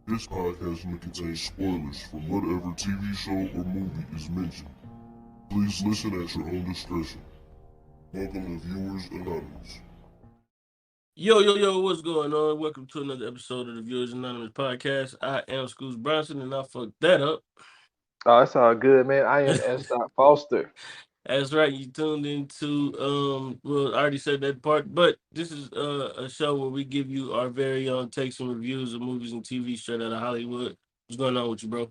This podcast may contain spoilers from whatever TV show or movie is mentioned. Please listen at your own discretion. Welcome to Viewers Anonymous. Yo, what's going on? Welcome to another episode of the Viewers Anonymous podcast. I am Scoots Bronson, and I fucked that up. Oh, it's all good, man. I am S. Foster. That's right, you tuned into well, I already said that part, but this is a show where we give you our very own takes and reviews of movies and TV straight out of Hollywood. What's going on with you, bro?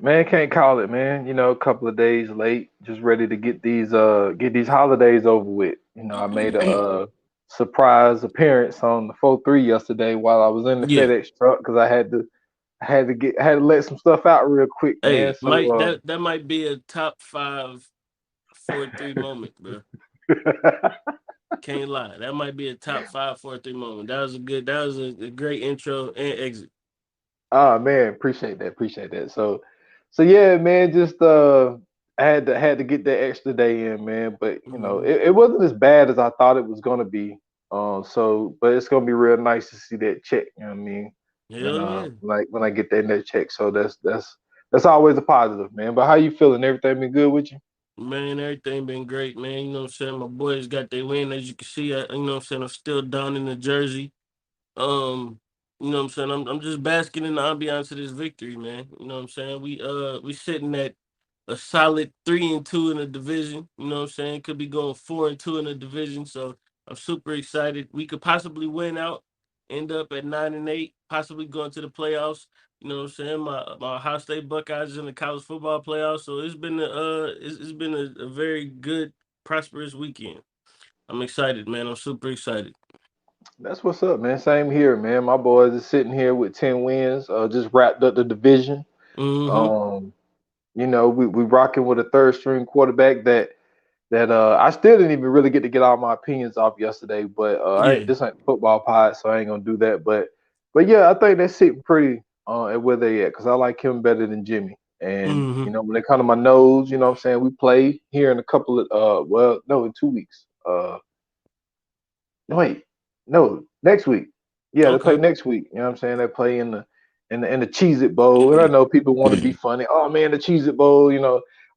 Man, can't call it, man. A couple of days late, just ready to get these holidays over with. I made a surprise appearance on the 4-3 yesterday while I was in the Yeah. FedEx truck because I had to let some stuff out real quick, man. Hey, Mike, So that might be a top 5 4-3 moment, bro. Can't lie. That might be a top 5 4-3 moment. That was a great intro and exit. oh man, appreciate that. So yeah, man, just I had to get that extra day in, man. But Mhm. it wasn't as bad as I thought it was gonna be. But it's gonna be real nice to see that check. You know what I mean? And Hell yeah. like when I get that net check, so that's always a positive, man. But how you feeling? Everything been good with you? Man, everything been great, man. You know what I'm saying? My boys got their win. As you can see, you know what I'm saying? I'm still down in the jersey. Um, you know what I'm saying? I'm just basking in the ambiance of this victory, man. You know what I'm saying? We sitting at a solid 3-2 in the division. You know what I'm saying? Could be going 4-2 in the division. So I'm super excited. We could possibly win out, end up at 9-8, possibly going to the playoffs. You know what I'm saying? My Ohio State Buckeyes in the college football playoffs. So it's been a very good, prosperous weekend. I'm excited, man. I'm super excited. That's what's up, man. Same here, man. My boys are sitting here with 10 wins. Just wrapped up the division. Mm-hmm. Um, we rocking with a third string quarterback that I still didn't even really get to get all my opinions off yesterday, but Yeah. this ain't football pod, so I ain't gonna do that. But yeah, I think they're sitting pretty at where they at because I like him better than Jimmy. And Mm-hmm. when they come to my nose, you know what I'm saying, we play here in a couple of well, no, in 2 weeks. No, wait, no, next week. Yeah, they play Okay. next week. You know what I'm saying? They play in the Cheez It Bowl. And I know people want to be funny. Oh man, the Cheez It Bowl.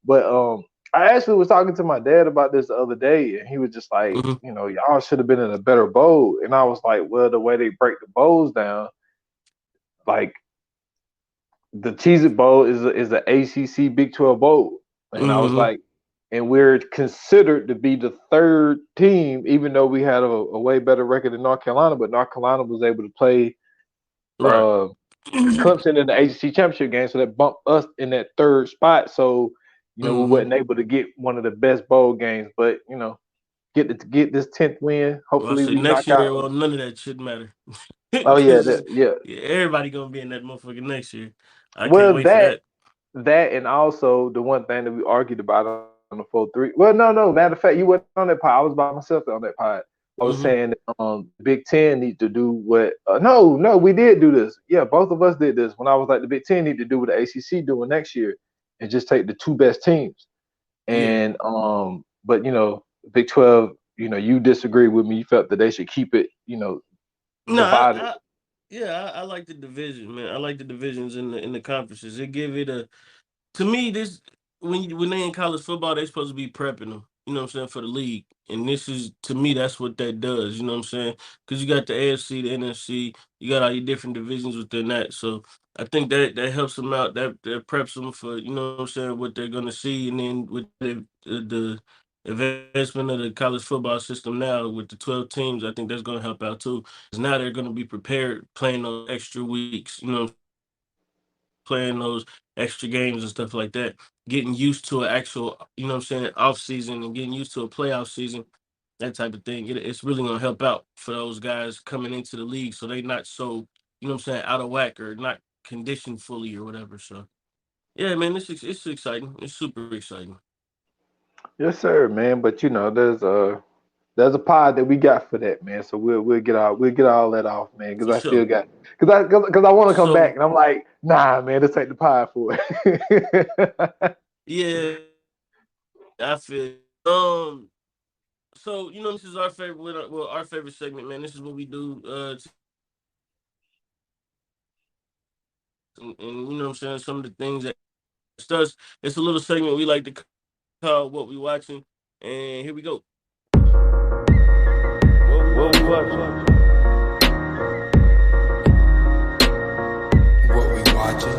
But I actually was talking to my dad about this the other day, and he was just like, Mm-hmm. y'all should have been in a better bowl. And I was like, well, the way they break the bowls down, like the Cheez It Bowl is a ACC Big 12 bowl. And I was Mm-hmm. like, and we're considered to be the third team, even though we had a way better record than North Carolina, but North Carolina was able to play Right. uh, Clemson in the ACC championship game, so that bumped us in that third spot. So, we Mm-hmm. wasn't able to get one of the best bowl games, but get this 10th win. Well, I Hopefully, say we next knock out. year, well, none of that should matter. Oh yeah, Because yeah. yeah, everybody gonna be in that motherfucker next year. I can't Well, wait for that. that and also the one thing that we argued about on the 4-3. Well, no. Matter of fact, you weren't on that pod. I was by myself on that pod. I was Mm-hmm. saying Big Ten need to do what. No, we did do this. Yeah, both of us did this. When I was like, the Big Ten need to do what the ACC doing next year, and just take the two best teams. Yeah. And but Big 12, you disagree with me. You felt that they should keep it, No, divided. yeah, I like the division, man. I like the divisions in the conferences. It give it a to me this when they in college football, they supposed to be prepping them. You know what I'm saying for the league, and this is to me that's what that does. You know what I'm saying because you got the AFC, the NFC, you got all your different divisions within that. So I think that helps them out. That preps them for what I'm saying what they're gonna see, and then with the advancement of the college football system now with the 12 teams, I think that's gonna help out too. Because now they're gonna be prepared playing those extra weeks. Playing those extra games and stuff like that, getting used to an actual, off season and getting used to a playoff season, that type of thing. It's really gonna help out for those guys coming into the league, so they not so, out of whack or not conditioned fully or whatever. So yeah, man, it's exciting. It's super exciting. Yes, sir, man. But there's a pod that we got for that, man. So we'll get all that off, man. Because For I still sure. got because I want to come back, So and I'm like, nah, man, this ain't the pod for it. yeah, I feel. So this is our favorite, well, our favorite segment, man. This is what we do. and you know what I'm saying, some of the things that us. It's a little segment we like to call What We Watching, and here we go. What we watching? What we watching?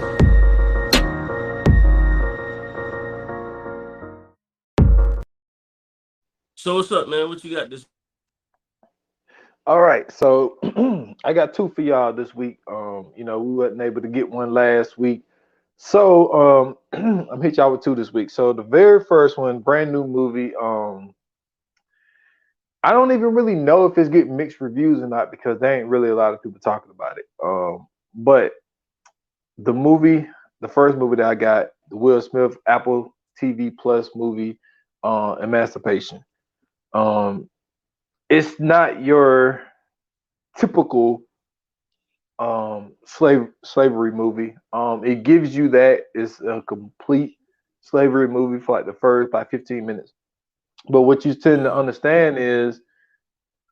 So what's up, man? What you got this? All right, so I got two for y'all this week. We wasn't able to get one last week, so I'm hit y'all with two this week. So the very first one, brand new movie. I don't even really know if it's getting mixed reviews or not because there ain't really a lot of people talking about it. But the first movie that I got, the Will Smith Apple TV Plus movie, Emancipation. It's not your typical slavery movie. It gives you that it's a complete slavery movie for like the first 15 minutes. But what you tend to understand is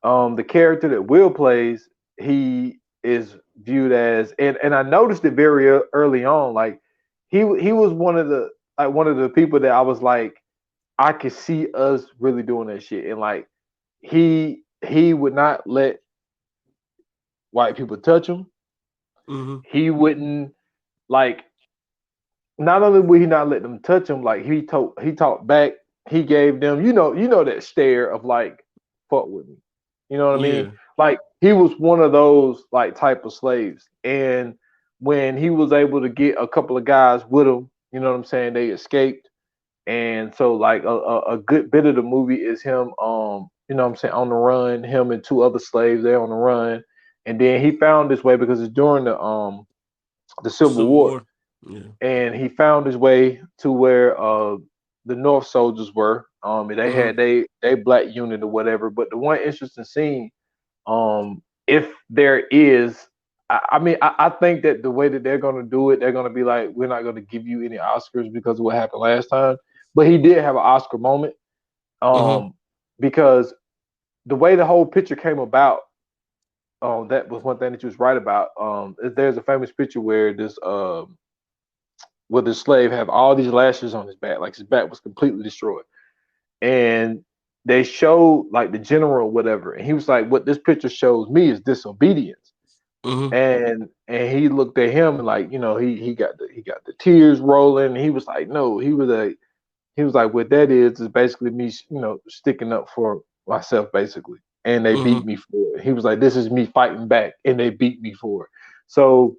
the character that Will plays, he is viewed as, and I noticed it very early on. Like he was one of the people that I was like, I could see us really doing that shit, and like he would not let white people touch him. Mm-hmm. He wouldn't like. Not only would he not let them touch him, like he talked back. He gave them, you know that stare of like, fuck with me. You know what I mean? Like he was one of those like type of slaves. And when he was able to get a couple of guys with him, you know what I'm saying, they escaped. And so like a good bit of the movie is him, you know what I'm saying, on the run. Him and two other slaves, they're on the run. And then he found his way because it's during the Civil War. Yeah. And he found his way to where the North soldiers were. They had they black unit or whatever. But the one interesting scene, if there is, I think that the way that they're gonna do it, they're gonna be like, we're not gonna give you any Oscars because of what happened last time. But he did have an Oscar moment, because the way the whole picture came about, that was one thing that you was right about. There's a famous picture where this where the slave have all these lashes on his back, like his back was completely destroyed. And they showed like the general, whatever, and he was like, "What this picture shows me is disobedience." And he looked at him and like, he got the tears rolling. And he was like, "No," he was like, "What that is basically me, sticking up for myself, basically." And they beat me for it. He was like, "This is me fighting back, and they beat me for it." So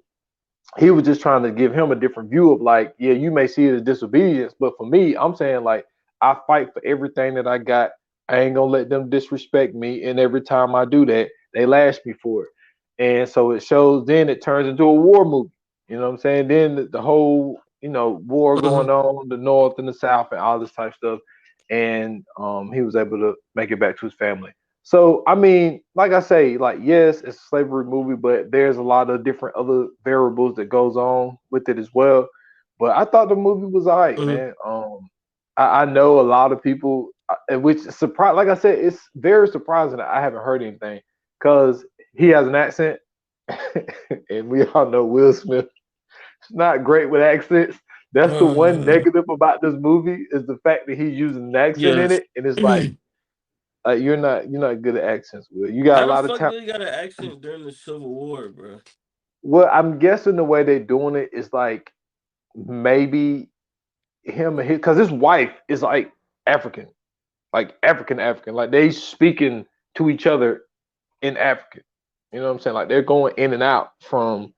he was just trying to give him a different view of like, yeah, you may see it as disobedience, but for me, I'm saying like, I fight for everything that I got. I ain't gonna let them disrespect me, and every time I do that, they lash me for it. And so it shows. Then it turns into a war movie. You know what I'm saying? Then the whole, war going on, the North and the South, and all this type of stuff. And he was able to make it back to his family. So I mean, like I say, like yes, it's a slavery movie, but there's a lot of different other variables that goes on with it as well. But I thought the movie was alright, man. I know a lot of people, which surprise, like I said, it's very surprising that I haven't heard anything because he has an accent, and we all know Will Smith is not great with accents. That's the one negative about this movie is the fact that he's using an accent in it, and it's like. You're not good at accents, Will. You got a lot of talent. How the fuck they got an accent during the Civil War, bro? Well, I'm guessing the way they're doing it is like maybe him and his, because his wife is like African, like African. Like they speaking to each other in African. You know what I'm saying? Like they're going in and out from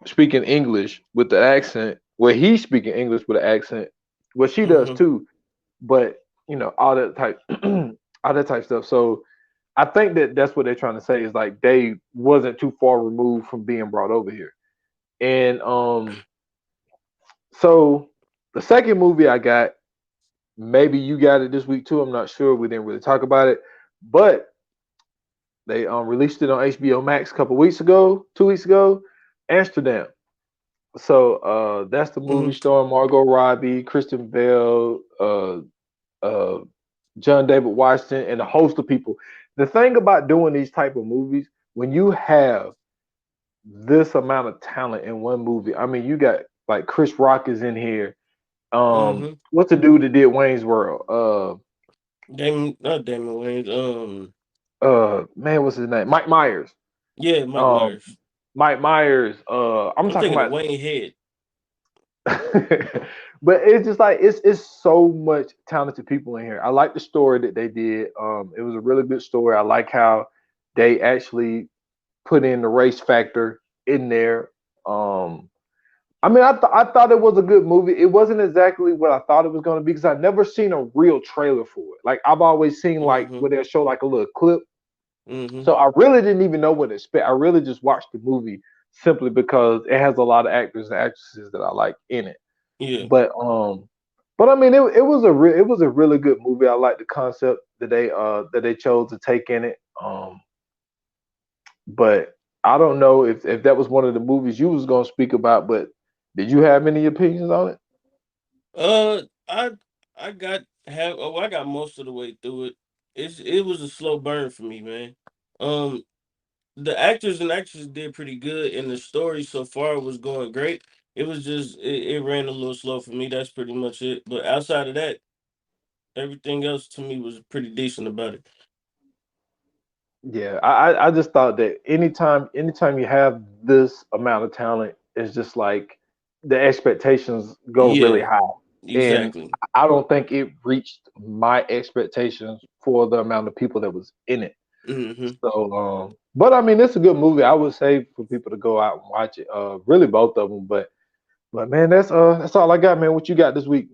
speaking English with the accent, where he's speaking English with an accent. Well, she does too, but all that type. All that type of stuff. So I think that that's what they're trying to say is like they wasn't too far removed from being brought over here. And so the second movie I got, maybe you got it this week too. I'm not sure. We didn't really talk about it, but they released it on HBO Max a couple weeks ago, 2 weeks ago, Amsterdam. So that's the movie starring Margot Robbie, Kristen Bell, John David Washington, and a host of people. The thing about doing these type of movies, when you have this amount of talent in one movie. I mean, you got like Chris Rock is in here. Mm-hmm. What's the dude that did Wayne's World? Not Damon Wayans. Man, what's his name? Mike Myers. Yeah, Mike Um, Myers. Mike Myers. I'm I'm talking thinking of about, Wayne Head. but it's just like it's so much talented people in here. I like the story that they did. It was a really good story. I like how they actually put in the race factor in there. Um, I mean, I thought it was a good movie. It wasn't exactly what I thought it was going to be because I've never seen a real trailer for it. Like I've always seen like Mm-hmm. where they'll show like a little clip. Mm-hmm. So I really didn't even know what to expect. I really just watched the movie simply because it has a lot of actors and actresses that I like in it. Yeah. But I mean, it was it was a really good movie. I like the concept that they chose to take in it. But I don't know if that was one of the movies you was gonna speak about. But did you have any opinions on it? Uh, I I got most of the way through it. It was a slow burn for me, man. Um, the actors and actresses did pretty good, and the story so far was going great. It was just it ran a little slow for me. That's pretty much it. But outside of that, everything else to me was pretty decent about it. Yeah, I just thought that anytime you have this amount of talent, it's just like the expectations go really Yeah, high, and exactly. I don't think it reached my expectations for the amount of people that was in it. Hmm. So, but I mean, it's a good movie. I would say for people to go out and watch it. Really both of them, but man, that's all I got, man. What you got this week?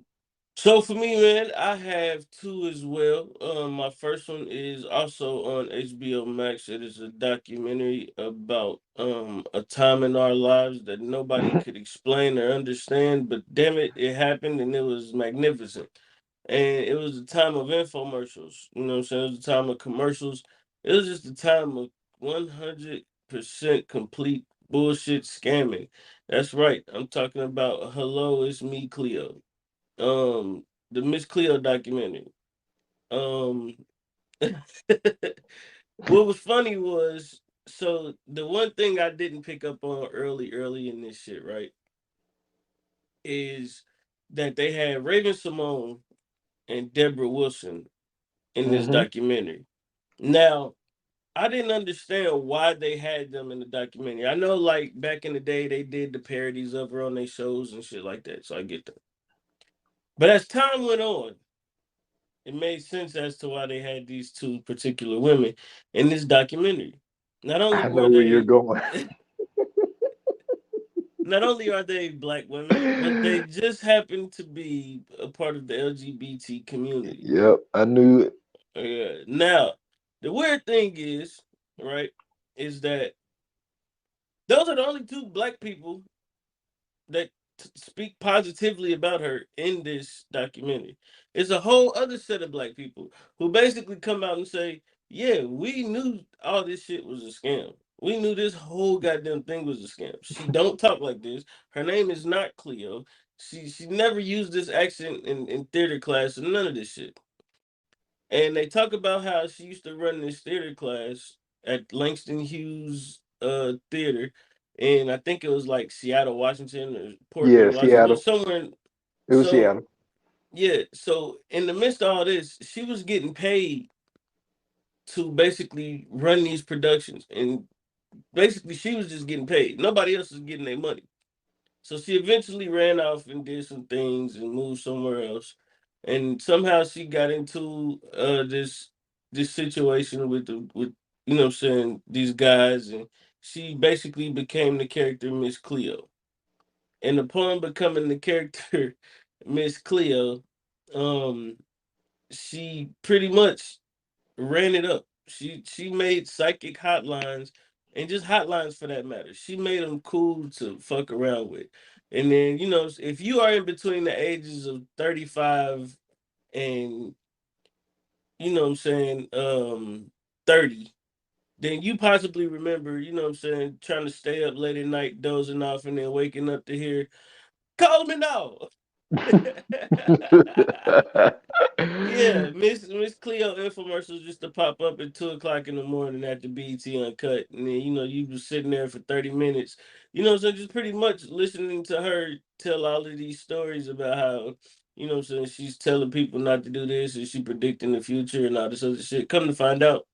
So for me, man, I have two as well. My first one is also on HBO Max. It is a documentary about a time in our lives that nobody could explain or understand, but damn it, it happened and it was magnificent. And it was a time of infomercials. You know what I'm saying? It was a time of commercials. It was just a time of 100% complete bullshit scamming. That's right. I'm talking about Hello, It's Me, Cleo. The Miss Cleo documentary. Um what was funny was, so the one thing I didn't pick up on early in this shit, right, is that they had Raven Simone and Deborah Wilson in this Hmm. documentary. Now, I didn't understand why they had them in the documentary. I know like back in the day they did the parodies of her on their shows and shit like that, so I get that. But as time went on, it made sense as to why they had these two particular women in this documentary. Not only I were know where you're they going. not only are they black women, but they just happen to be a part of the LGBT community. Yep, I knew it. Now, the weird thing is, right, is that those are the only two black people that speak positively about her in this documentary. It's a whole other set of black people who basically come out and say, "Yeah, we knew all this shit was a scam. We knew this whole goddamn thing was a scam. She don't talk like this. Her name is not Cleo. She never used this accent in theater class and none of this shit." And they talk about how she used to run this theater class at Langston Hughes theater, and I think it was like Seattle, Washington, or Yeah, Portland, Washington, Seattle. somewhere. It was So Seattle. yeah, so in the midst of all this, she was getting paid to basically run these productions, and basically she was just getting paid. Nobody else was getting their money. So she eventually ran off and did some things and moved somewhere else. And somehow she got into this situation with the with you know what I'm saying, these guys, and she basically became the character Miss Cleo. And upon becoming the character Miss Cleo, um she pretty much ran it up. She made psychic hotlines, and just hotlines for that matter. She made them cool to fuck around with. And then, if you are in between the ages of 35 and, what I'm saying, 30, then you possibly remember, what I'm saying, trying to stay up late at night, dozing off, and then waking up to hear, call me now. Yeah, Miss Cleo infomercials just to pop up at 2 o'clock in the morning after BET Uncut, and then you was sitting there for 30 minutes. So just pretty much listening to her tell all of these stories about how she's telling people not to do this and she predicting the future and all this other shit. Come to find out,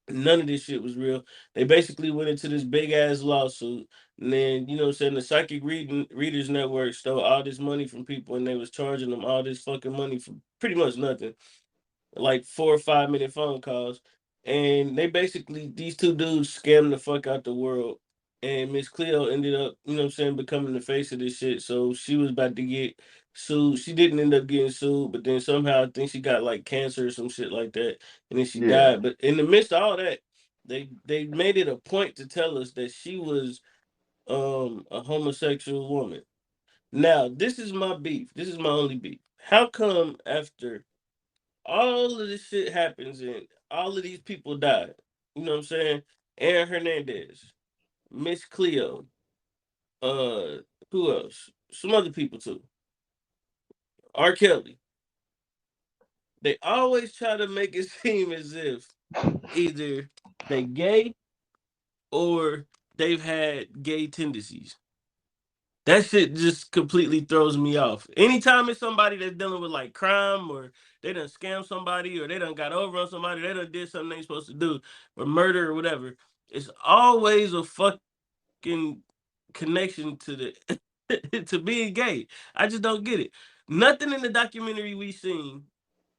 none of this shit was real. They basically went into this big ass lawsuit, and then the Psychic Readers Network stole all this money from people, and they was charging them all this fucking money for pretty much nothing, like 4 or 5 minute phone calls. And they basically, these two dudes scammed the fuck out the world. And Miss Cleo ended up, becoming the face of this shit. So she was about to get sued. She didn't end up getting sued, but then somehow I think she got like cancer or some shit like that. And then she Yeah. died. But in the midst of all that, they made it a point to tell us that she was a homosexual woman. Now, this is my beef. This is my only beef. How come after all of this shit happens and all of these people died? You know what I'm saying? Aaron Hernandez, Miss Cleo, uh, who else? Some other people too. R. Kelly. They always try to make it seem as if either they gay or they've had gay tendencies. That shit just completely throws me off. Anytime it's somebody that's dealing with like crime, or they done scam somebody, or they done got over on somebody, they done did something they ain't supposed to do, or murder or whatever, it's always a fucking connection to the to being gay. I just don't get it. Nothing in the documentary we seen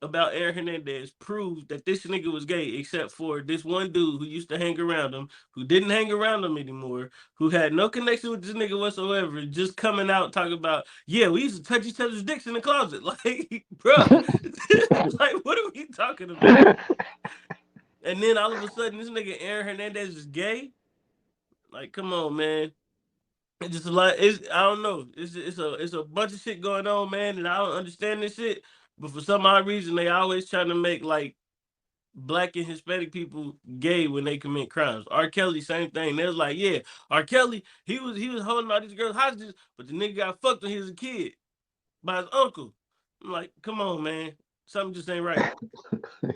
about Aaron Hernandez proved that this nigga was gay, except for this one dude who used to hang around him, who didn't hang around him anymore, who had no connection with this nigga whatsoever, just coming out talking about, yeah, we used to touch each other's dicks in the closet. Like, bro, like, what are we talking about? And then all of a sudden, this nigga Aaron Hernandez is gay. Like, come on, man. It's just a lot. I don't know. It's a bunch of shit going on, man, and I don't understand this shit. But for some odd reason, they always trying to make like Black and Hispanic people gay when they commit crimes. R. Kelly, same thing. They was like, yeah, R. Kelly, he was holding all these girls hostages, but the nigga got fucked when he was a kid by his uncle. I'm like, come on, man, something just ain't right.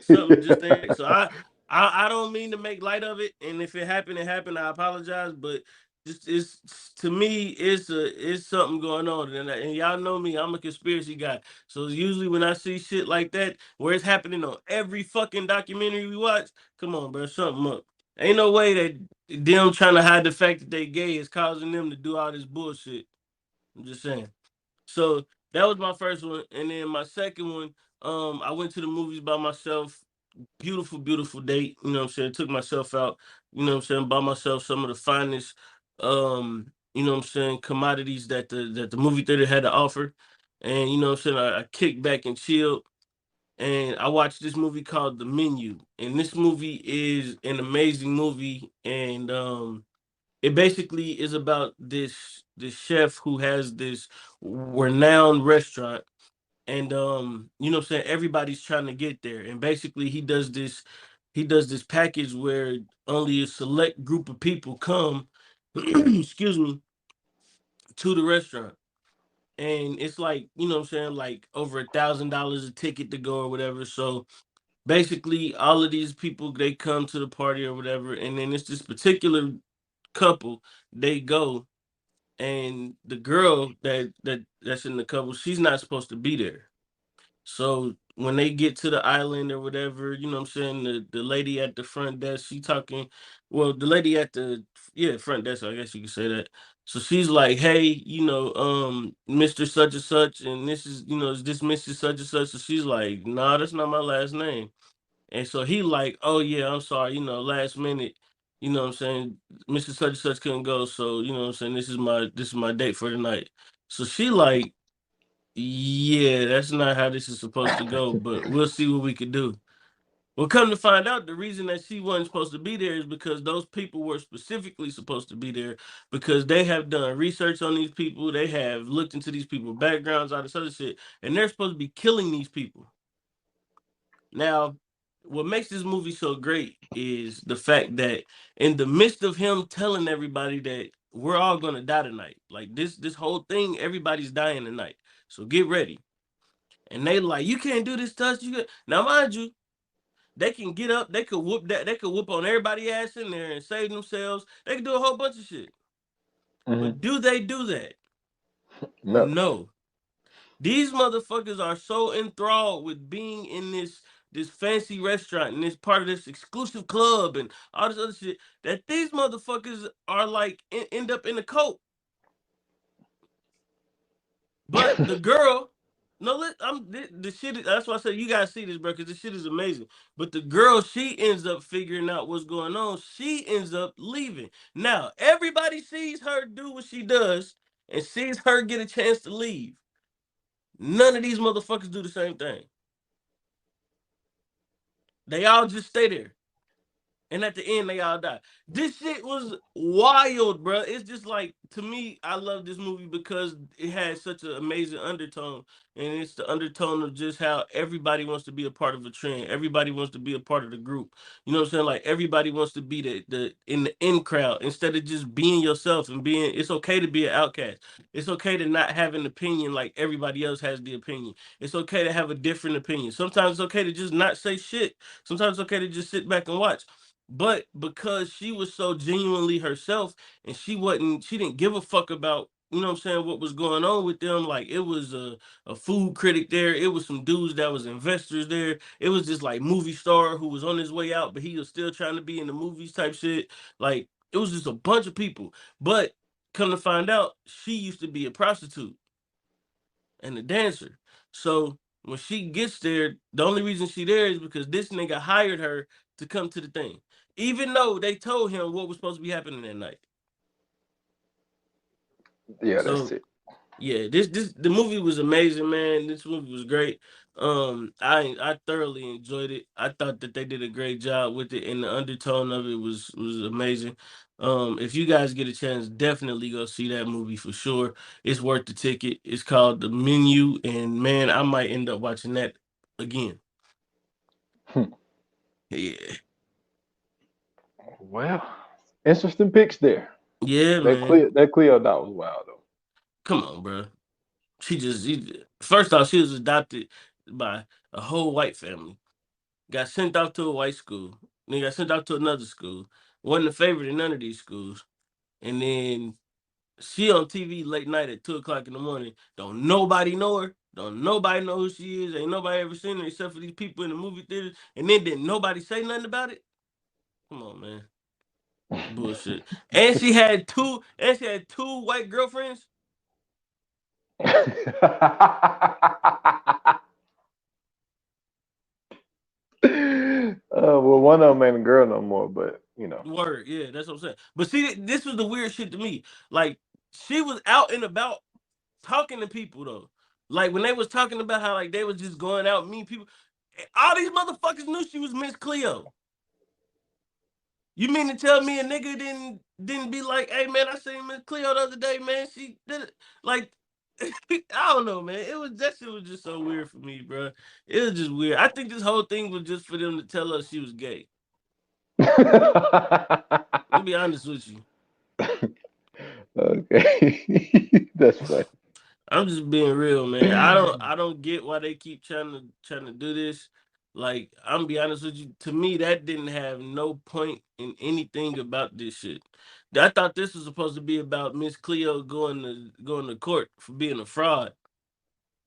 Something just ain't right. So I don't mean to make light of it, and if it happened, it happened. I apologize, but just it's to me, it's something going on, and y'all know me, I'm a conspiracy guy. So usually when I see shit like that, where it's happening on every fucking documentary we watch, come on, bro, something up. Ain't no way that them trying to hide the fact that they gay is causing them to do all this bullshit. I'm just saying. So that was my first one, and then my second one, I went to the movies by myself. Beautiful, beautiful date. You know what I'm saying? Took myself out. You know what I'm saying? Bought myself some of the finest, commodities that the movie theater had to offer, and you know what I'm saying. I kicked back and chilled, and I watched this movie called The Menu, and this movie is an amazing movie, and it basically is about this chef who has this renowned restaurant, and you know what I'm saying, everybody's trying to get there, and basically he does this package where only a select group of people come excuse me, to the restaurant, and it's like, you know what I'm saying, like over $1,000 a ticket to go or whatever. So basically all of these people, they come to the party or whatever, and then it's this particular couple, they go, and the girl that's in the couple, she's not supposed to be there. So when they get to the island or whatever, you know what I'm saying, the lady at the front desk, she talking, well, the lady at the, yeah, front desk, I guess you could say that. So she's like, hey, Mr. Such and Such, and this is this Mrs. Such and Such. So she's like, nah, that's not my last name. And so he like, oh yeah, I'm sorry, last minute, you know what I'm saying, Mr. Such and Such couldn't go. So, you know what I'm saying, this is my date for the night. So she like, yeah, that's not how this is supposed to go, but we'll see what we could do. Well, come to find out, the reason that she wasn't supposed to be there is because those people were specifically supposed to be there because they have done research on these people. They have looked into these people's backgrounds, all this other shit, and they're supposed to be killing these people. Now, what makes this movie so great is the fact that in the midst of him telling everybody that we're all gonna die tonight, like this whole thing, everybody's dying tonight. So get ready. And they like, you can't do this to us. Now, mind you, they can get up, they could whoop that, they could whoop on everybody ass in there and save themselves. They can do a whole bunch of shit. But do they do that? No. These motherfuckers are so enthralled with being in this fancy restaurant and this part of this exclusive club and all this other shit that these motherfuckers are like end up in the coat. But the girl, the shit. That's why I said you gotta see this, bro, because this shit is amazing. But the girl, she ends up figuring out what's going on. She ends up leaving. Now everybody sees her do what she does and sees her get a chance to leave. None of these motherfuckers do the same thing. They all just stay there. And at the end, they all die. This shit was wild, bro. It's just like, to me, I love this movie because it has such an amazing undertone. And it's the undertone of just how everybody wants to be a part of a trend. Everybody wants to be a part of the group. You know what I'm saying? Like, everybody wants to be the in the in crowd instead of just being yourself and being, it's okay to be an outcast. It's okay to not have an opinion like everybody else has the opinion. It's okay to have a different opinion. Sometimes it's okay to just not say shit. Sometimes it's okay to just sit back and watch. But because she was so genuinely herself and she didn't give a fuck about, you know what I'm saying, what was going on with them. Like, it was a food critic there. It was some dudes that was investors there. It was just like movie star who was on his way out, but he was still trying to be in the movies type shit. Like, it was just a bunch of people. But come to find out, she used to be a prostitute and a dancer. So when she gets there, the only reason she there is because this nigga hired her to come to the thing, even though they told him what was supposed to be happening that night. Yeah, So, that's it. yeah, the movie was amazing, man. This movie was great. I thoroughly enjoyed it. I thought that they did a great job with it, and the undertone of it was amazing. If you guys get a chance, definitely go see that movie for sure. It's worth the ticket. It's called The Menu, and man, I might end up watching that again. Yeah. Well, interesting picks there. Yeah, man. That Cleo dot was wild though. Come on, bro. First off, she was adopted by a whole white family. Got sent off to a white school. Then got sent off to another school. Wasn't a favorite in none of these schools. And then she on TV late night at 2:00 in the morning. Don't nobody know her. Don't nobody know who she is. Ain't nobody ever seen her except for these people in the movie theaters. And then didn't nobody say nothing about it. Come on, man. Bullshit. And she had two white girlfriends. Well, one of them ain't a girl no more, but you know. Word, yeah, that's what I'm saying. But see, this was the weird shit to me. Like, she was out and about talking to people though. Like, when they was talking about how like they was just going out meeting people, all these motherfuckers knew she was Miss Cleo. You mean to tell me a nigga didn't be like, hey man, I seen Miss Cleo the other day, man. She did it. Like, I don't know, man. That shit was just so weird for me, bro. It was just weird. I think this whole thing was just for them to tell us she was gay. I'll be honest with you. Okay. That's funny. I'm just being real, man. I don't get why they keep trying to do this. Like, I'm gonna be honest with you. To me, that didn't have no point in anything about this shit. I thought this was supposed to be about Miss Cleo going to court for being a fraud.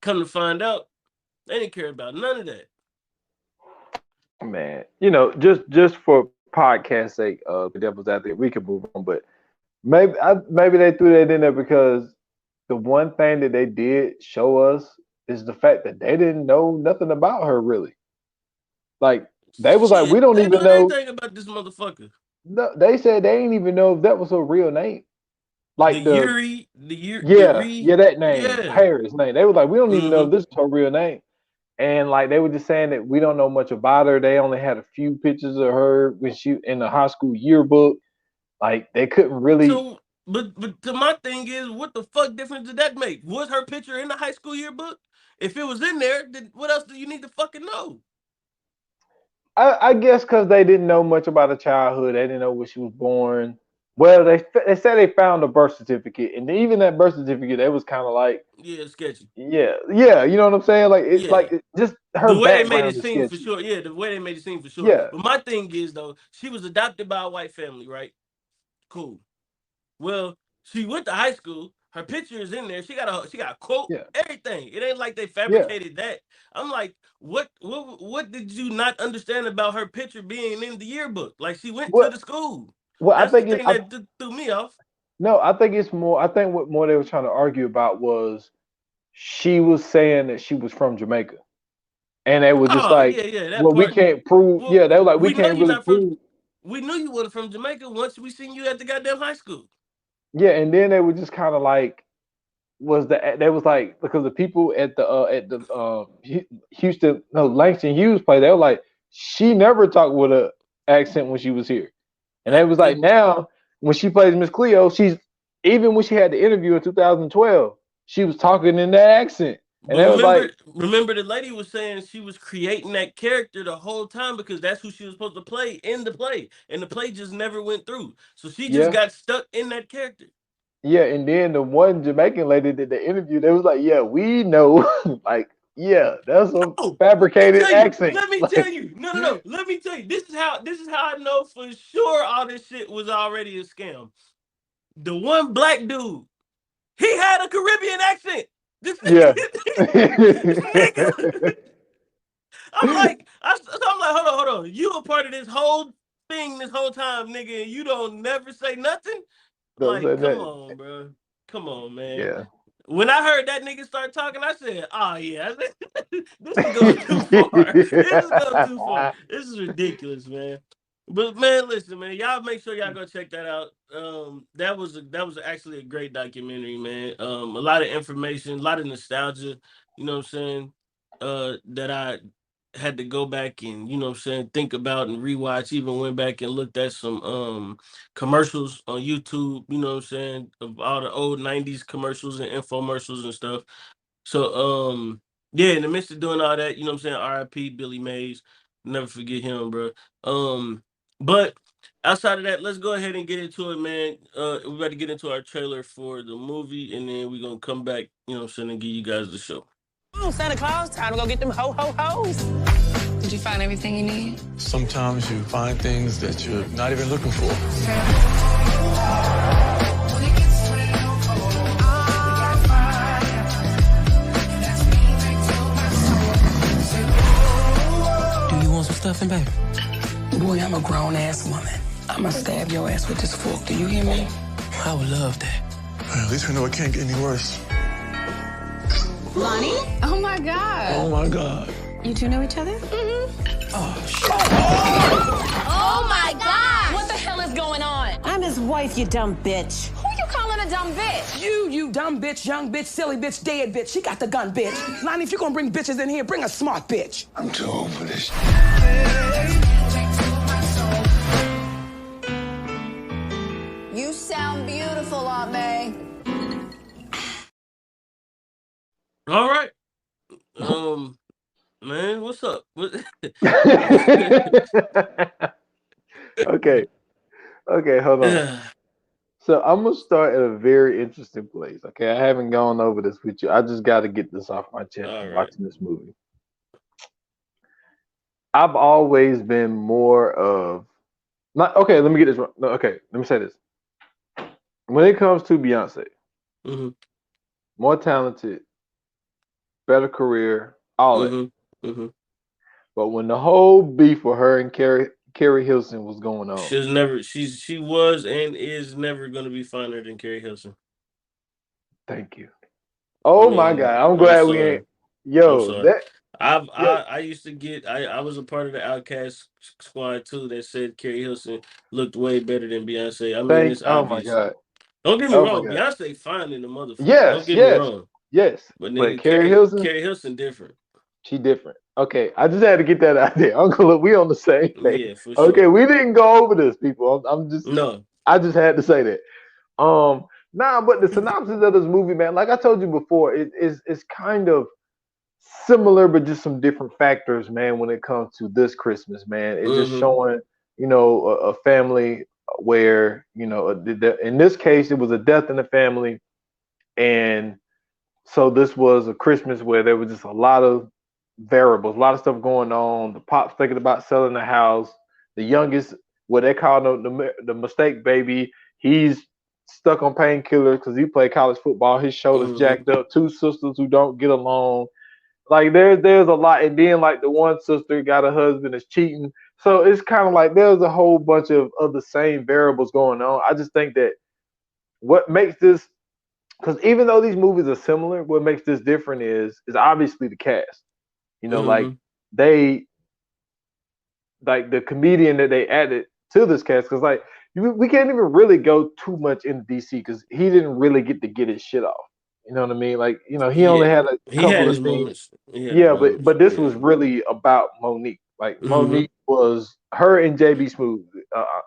Come to find out, they didn't care about none of that. Man, just for podcast sake, the devil's advocate, we can move on. But maybe they threw that in there because the one thing that they did show us is the fact that they didn't know nothing about her really. Like, they was like, we don't even know anything about this motherfucker. No, they said they didn't even know if that was her real name. Like the Yuri, that name, yeah. Harris name. They were like, we don't even know if this is her real name. And like they were just saying that we don't know much about her. They only had a few pictures of her when she in the high school yearbook. Like, they couldn't really. So, but my thing is, what the fuck difference did that make? Was her picture in the high school yearbook? If it was in there, then what else do you need to fucking know? I guess because they didn't know much about her childhood. They didn't know where she was born. Well, they said they found a birth certificate, and even that birth certificate, it was kind of like, Yeah, sketchy. yeah, you know what I'm saying? Yeah. Just her The way they made background it is seem for sketchy. sure. Yeah, the way they made it seem for sure. Yeah, But my thing is though, she was adopted by a white family, right? Cool. Well, she went to high school. Her picture is in there. She got a quote, yeah, everything. It ain't like they yeah. fabricated that. I'm like, what did you not understand about her picture being in the yearbook? Like she went to Well, the school. well, That's the thing that threw me off. no, I think it's more. I think what more they were trying to argue about was she was saying that she was from Jamaica, and they were just Oh like, yeah, that well, we part. can't prove. Well, Yeah, they were like, we we know can't you're really not from. prove. We knew you wasn't from Jamaica once we seen you at the goddamn high school. Yeah, and then they were just kind of like, they was like, because the people at the Houston, no, Langston Hughes play, they were like, she never talked with a accent when she was here, and they was like, now when she plays Miss Cleo, she's, even when she had the interview in 2012, she was talking in that accent, and But they was like, remember the lady was saying she was creating that character the whole time because that's who she was supposed to play in the play, and the play just never went through. So she just yeah, got stuck in that character. yeah, and then the one Jamaican lady did the interview, they was like, yeah, we know, like, yeah, that's a Oh, fabricated accent, let me tell like, you, no. Let me tell you, this is how I know for sure all this shit was already a scam. The one black dude, he had a Caribbean accent. This yeah. nigga, I'm like, hold on. You a part of this whole thing this whole time, nigga, and you don't never say nothing? Don't Like, say come that. on, bro. Come on, man. Yeah. When I heard that nigga start talking, I said, oh, yeah, this is going too far. This is going too far. This is ridiculous, man. But, man, listen, man, y'all make sure y'all go check that out. That was actually a great documentary, man. A lot of information, a lot of nostalgia, you know what I'm saying, that I had to go back and, you know what I'm saying, think about and rewatch. Even went back and looked at some commercials on YouTube, you know what I'm saying, of all the old 90s commercials and infomercials and stuff. So yeah, in the midst of doing all that, you know what I'm saying, R.I.P. Billy Mays. Never forget him, bro. But outside of that, let's go ahead and get into it, man. We got to get into our trailer for the movie, and then we're gonna come back, you know what I'm saying, and give you guys the show. Oh, Santa Claus, time to go get them ho-ho-hos. Did you find everything you need? Sometimes you find things that you're not even looking for. Do you want some stuffing, baby? Boy, I'm a grown-ass woman. I'ma stab your ass with this fork. Do you hear me? I would love that. Well, at least we know it can't get any worse. Lonnie? Oh my God. Oh my God. You two know each other? Oh, shit. Oh my God. What the hell is going on? I'm his wife, you dumb bitch. Who you calling a dumb bitch? You dumb bitch, young bitch, silly bitch, dead bitch. She got the gun, bitch. Lonnie, if you're gonna bring bitches in here, bring a smart bitch. I'm too old for this. You sound beautiful, Aunt May. All right. Man, what's up? Okay, hold on. So I'm gonna start at a very interesting place. Okay, I haven't gone over this with you. I just got to get this off my chest. All right. Watching this movie, I've always been more of not. Okay, let me get this wrong. No, okay, let me say this. When it comes to Beyonce, Mhm. more talented, better career, all that. Mhm. But when the whole beef with her and Carrie Hilson was going on, She was and is never gonna be finer than Carrie Hilson. thank you. Oh I my mean, God, I'm I'm glad we sorry. ain't. Yo, sorry. that I used to get I was a part of the Outcast squad too that said Carrie Hilson looked way better than Beyonce. I mean, it's oh my obvious. God. Don't get me Oh my wrong, God. Beyonce fine in the motherfucker. Don't Yes, get me wrong. But nigga, Carrie Hilson, Carrie Hilson different. she different. Okay, I just had to get that out there. Uncle, we on the same page. Yeah, for sure. Okay, we didn't go over this, people. No. I just had to say that. But the synopsis of this movie, man, like I told you before, it's kind of similar, but just some different factors, man, when it comes to this Christmas, man. It's just showing, a family where in this case it was a death in the family, and so this was a Christmas where there was just a lot of variables, a lot of stuff going on. The pop's thinking about selling the house. The youngest, what they call the mistake baby, he's stuck on painkillers because he played college football. His shoulders jacked up. Two sisters who don't get along. Like there's a lot, and then like the one sister got a husband that's cheating. So it's kind of like there's a whole bunch of the same variables going on. I just think that what makes this, because even though these movies are similar, what makes this different is obviously the cast. Like the comedian that they added to this cast, because like we can't even really go too much into DC because he didn't really get to get his shit off. You know what I mean? Like, he only had a couple of scenes. Yeah, but this was really about Monique. Like Monique was her and JB Smoove.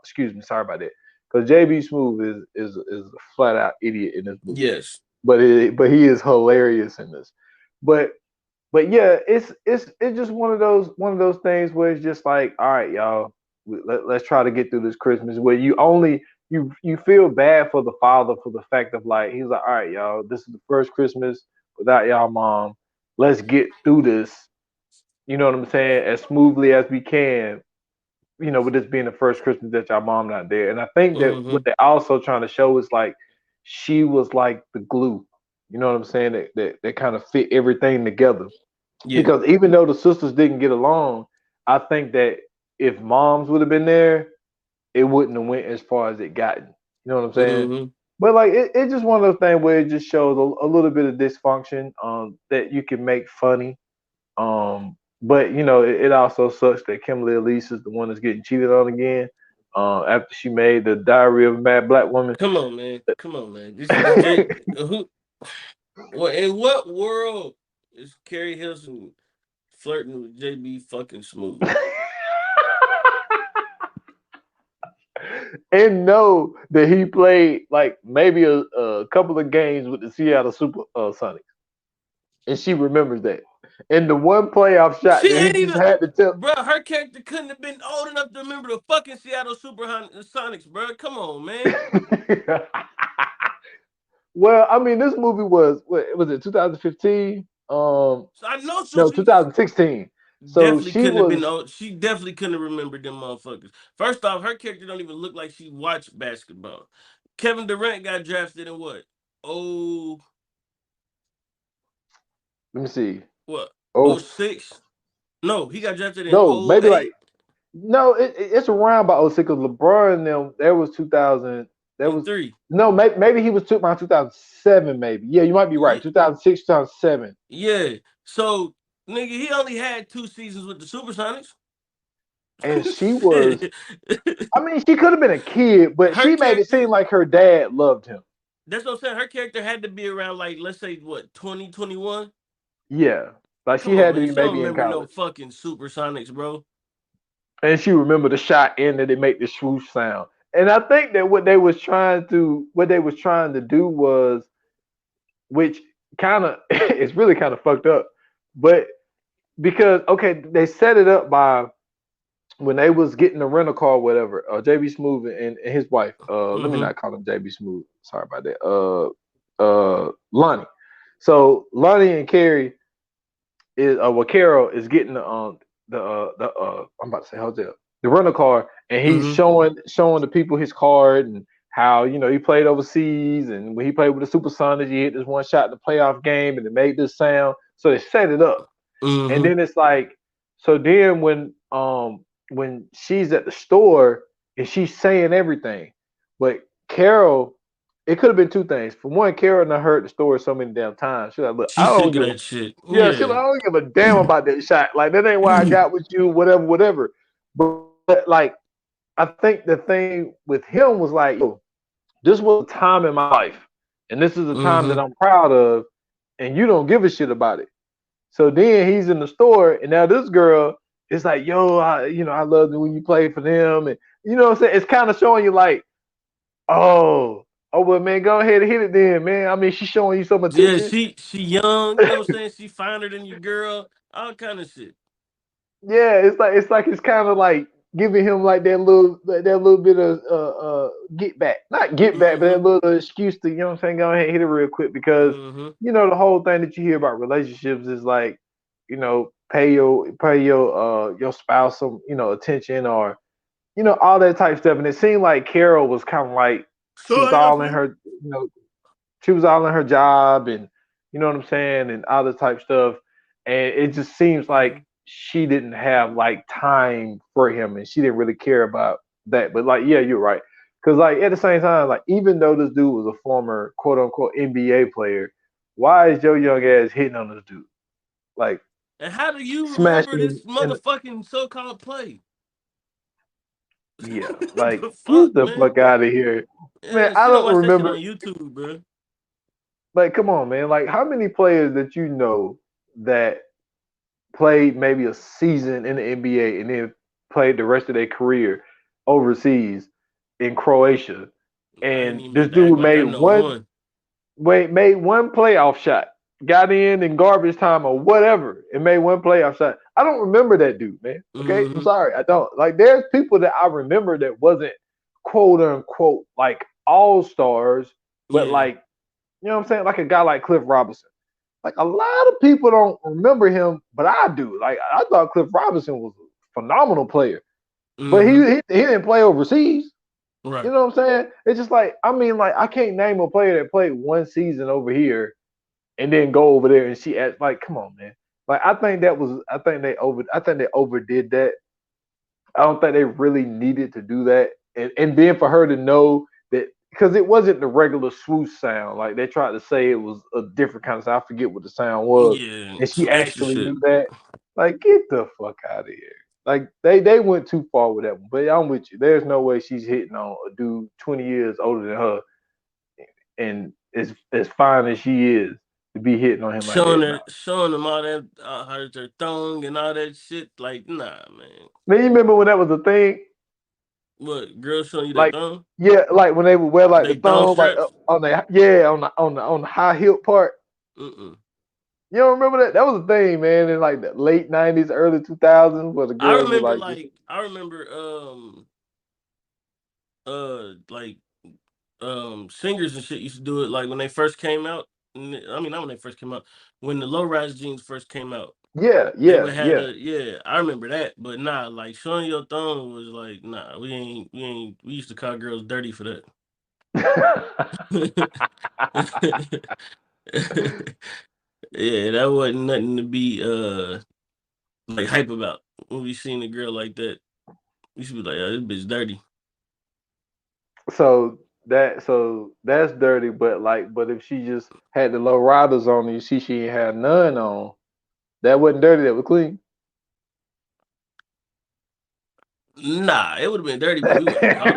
Excuse me, sorry about that. Because JB Smoove is a flat out idiot in this movie. Yes, but he is hilarious in this. But yeah, it's just one of those things where it's just like, all right, y'all, let's try to get through this Christmas. Where you feel bad for the father for the fact of like, he's like, all right, y'all, this is the first Christmas without y'all mom. Let's get through this. You know what I'm saying? As smoothly as we can. With this being the first Christmas that y'all mom not there. And I think that what they're also trying to show is like she was like the glue. You know what I'm saying? That kind of fit everything together. Yeah. Because even though the sisters didn't get along, I think that if moms would have been there, it wouldn't have went as far as it gotten. You know what I'm saying? But like it's just one of those things where it just shows a little bit of dysfunction that you can make funny. But it also sucks that Kimberly Elise is the one that's getting cheated on again. After she made the Diary of a Mad Black Woman. Come on, man. This is well, in what world is Carrie Hilson flirting with JB fucking Smoove? And know that he played like maybe a couple of games with the Seattle Super Sonics, and she remembers that. And the one playoff shot she that he just had to tell, bro, her character couldn't have been old enough to remember the fucking Seattle Sonics, bro. Come on, man. Well, I mean, this movie was it 2015? So I know. No, 2016. So definitely couldn't have been old. She definitely couldn't have remembered them motherfuckers. First off, her character don't even look like she watched basketball. Kevin Durant got drafted in what? Oh, let me see. What? Oh, 06? No, he got drafted in maybe 08. like it's around by 06 because LeBron and them, there was 2000. That was 3. No, maybe he was around 2007, maybe. Yeah, you might be right. 2006, 2007. Yeah. So, nigga, he only had 2 seasons with the Supersonics. And she was, I mean, she could have been a kid, but she made it seem like her dad loved him. That's what I'm saying. Her character had to be around, like, let's say, what, 20, 21? Yeah. Like, she had to be maybe in college. No fucking Supersonics, bro. And she remembered the shot in that it made the swoosh sound. And I think that what they was trying to do was, which kind of, it's really kind of fucked up, but because, okay, they set it up by when they was getting the rental car, whatever, JB Smoove and his wife, let me not call him JB Smoove, sorry about that, Lonnie. So Lonnie and Carrie is, Carol is getting I'm about to say hotel, the rental car, and he's showing the people his card and how, he played overseas, and when he played with the Supersonics, he hit this one shot in the playoff game and it made this sound. So they set it up. And then it's like, so then when she's at the store and she's saying everything, but Carol, it could have been 2 things. For one, Carol done heard the story so many damn times. She's like, look, I don't give that shit. Yeah, she's like, I don't give a damn about that shot. Like, that ain't why I got with you, whatever. But like, I think the thing with him was like, yo, this was a time in my life, and this is a time that I'm proud of, and you don't give a shit about it. So then he's in the store, and now this girl is like, yo, I loved it when you played for them, and you know what I'm saying? It's kind of showing you like, oh, well, man, go ahead and hit it then, man. I mean, she's showing you so much. Yeah, she young, you know what I'm saying? She finer than your girl, all kind of shit. Yeah, it's kind of like giving him like that little bit of get back, not get back, but that little excuse to, you know what I'm saying, go ahead and hit it real quick because you know the whole thing that you hear about relationships is like, you know, pay your spouse some, you know, attention or, you know, all that type stuff. And it seemed like Carol was kind of like she was all in her, you know, she was all in her job and you know what I'm saying, and all this type stuff. And it just seems like she didn't have like time for him and she didn't really care about that. But like, yeah, you're right. Cause like at the same time, like even though this dude was a former quote unquote NBA player, why is Joe Young ass hitting on this dude? Like, and how do you smashing remember this him motherfucking so-called play? yeah, like The get fuck, the man. fuck out of here. Yeah, Man, she I don't don't watch that shit remember. on YouTube, bro. Like, come on, man. Like, how many players that you know that played maybe a season in the NBA and then played the rest of their career overseas in Croatia? I ain't And even this about to act dude like I made know one. one playoff shot, got in garbage time or whatever, and made one playoff shot. I don't remember that dude, man. Okay, I'm sorry, I don't. Like, there's people that I remember that wasn't quote unquote like all stars, but like, you know what I'm saying, like a guy like Cliff Robinson. Like a lot of people don't remember him, but I do. Like I thought Cliff Robinson was a phenomenal player, but he didn't play overseas. Right. You know what I'm saying? It's just like, I mean, like I can't name a player that played one season over here and then go over there and she act like, come on, man. Like I think they overdid that. I don't think they really needed to do that. And then for her to know that, because it wasn't the regular swoosh sound. Like they tried to say it was a different kind of sound. I forget what the sound was. Yeah, And she some extra actually shit. knew that. Like, get the fuck out of here. Like they went too far with that one. But I'm with you. There's no way she's hitting on a dude 20 years older than her and as fine as she is to be hitting on him like that. Showing them all that her thong and all that shit. Like, nah, man. Man, you remember when that was a thing? What, girls showing you that Like, thong? yeah, like when they would wear like They the thong thong, like straps? on the high heel part. Mm-mm. You don't remember that? That was a thing, man, in like the late '90s, early 2000s, where the I girls were remember like, singers and shit used to do it like when they first came out. I mean, not when they first came out. When the low rise jeans first came out, they would have I remember that, but nah, like showing your thumb was like, nah, we used to call girls dirty for that. Yeah, that wasn't nothing to be like hype about. When we seen a girl like that, we should be like, oh, this bitch dirty. so that's dirty, but if she just had the low riders on, you see she ain't had none on, that wasn't dirty. That was clean. Nah, it would have been dirty, but we wouldn't call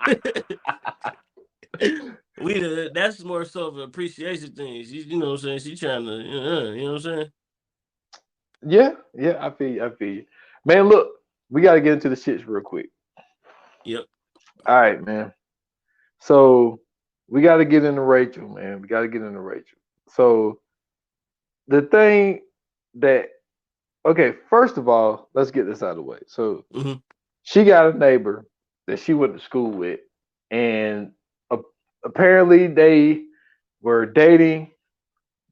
it dirty. That's more so of an appreciation thing. She, you know what I'm saying? She trying to, you know what I'm saying? Yeah, I feel you. Man, look, we got to get into the shits real quick. Yep. All right, man. So we got to get into Rachel, man. We got to get into Rachel. So the thing that, okay, first of all, let's get this out of the way. So she got a neighbor that she went to school with, and apparently they were dating.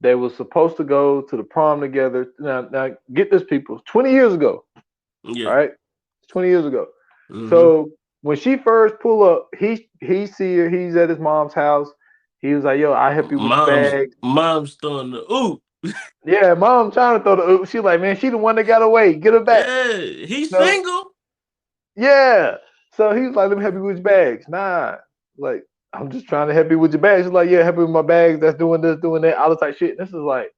They were supposed to go to the prom together. Now get this, people. 20 years ago. Yeah. All right. 20 years ago. So when she first pull up, he see her. He's at his mom's house. He was like, "Yo, I help you with the bag." Mom's throwing the oop. Yeah, mom trying to throw the oop. She like, man, she the one that got away. Get her back. Yeah, he's single. Yeah. So he was like, "Let me help you with your bags." Nah, like, I'm just trying to help you with your bags. She's like, "Yeah, help me with my bags. That's doing this, doing that, all the type of shit." This is like,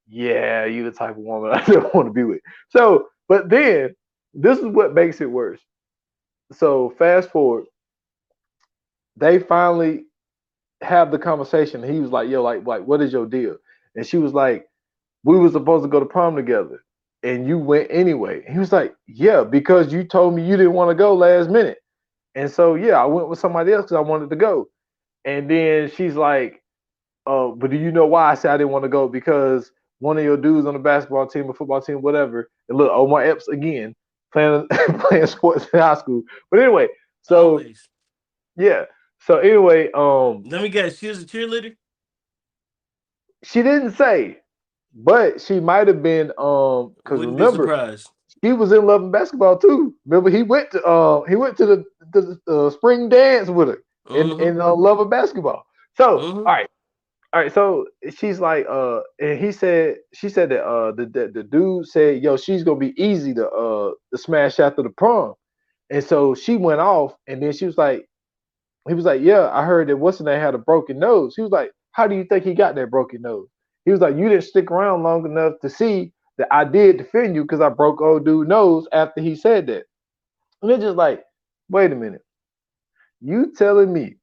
yeah, you the type of woman I don't want to be with. So, but then this is what makes it worse. So fast forward, they finally have the conversation. He was like, "Yo, like, what is your deal?" And she was like, "We were supposed to go to prom together, and you went anyway." And he was like, "Yeah, because you told me you didn't want to go last minute, and so yeah, I went with somebody else because I wanted to go." And then she's like, "Oh, but do you know why I said I didn't want to go? Because one of your dudes on the basketball team or football team, whatever." And look, Omar Epps again playing playing sports in high school. But anyway, so Always. yeah. So anyway, Let me guess. She was a cheerleader. she didn't say, but she might have been because Wouldn't be remember surprised. he was in love and basketball too. Remember he went to the spring dance with her in love and basketball. So all right, so she's like, and she said that the dude said, yo, she's gonna be easy to smash after the prom, and so she went off, and then he was like, yeah, I heard that what's name had a broken nose. He was like, how do you think he got that broken nose? He was like, you didn't stick around long enough to see that I did defend you because I broke old dude's nose after he said that. And it's just like, wait a minute, you telling me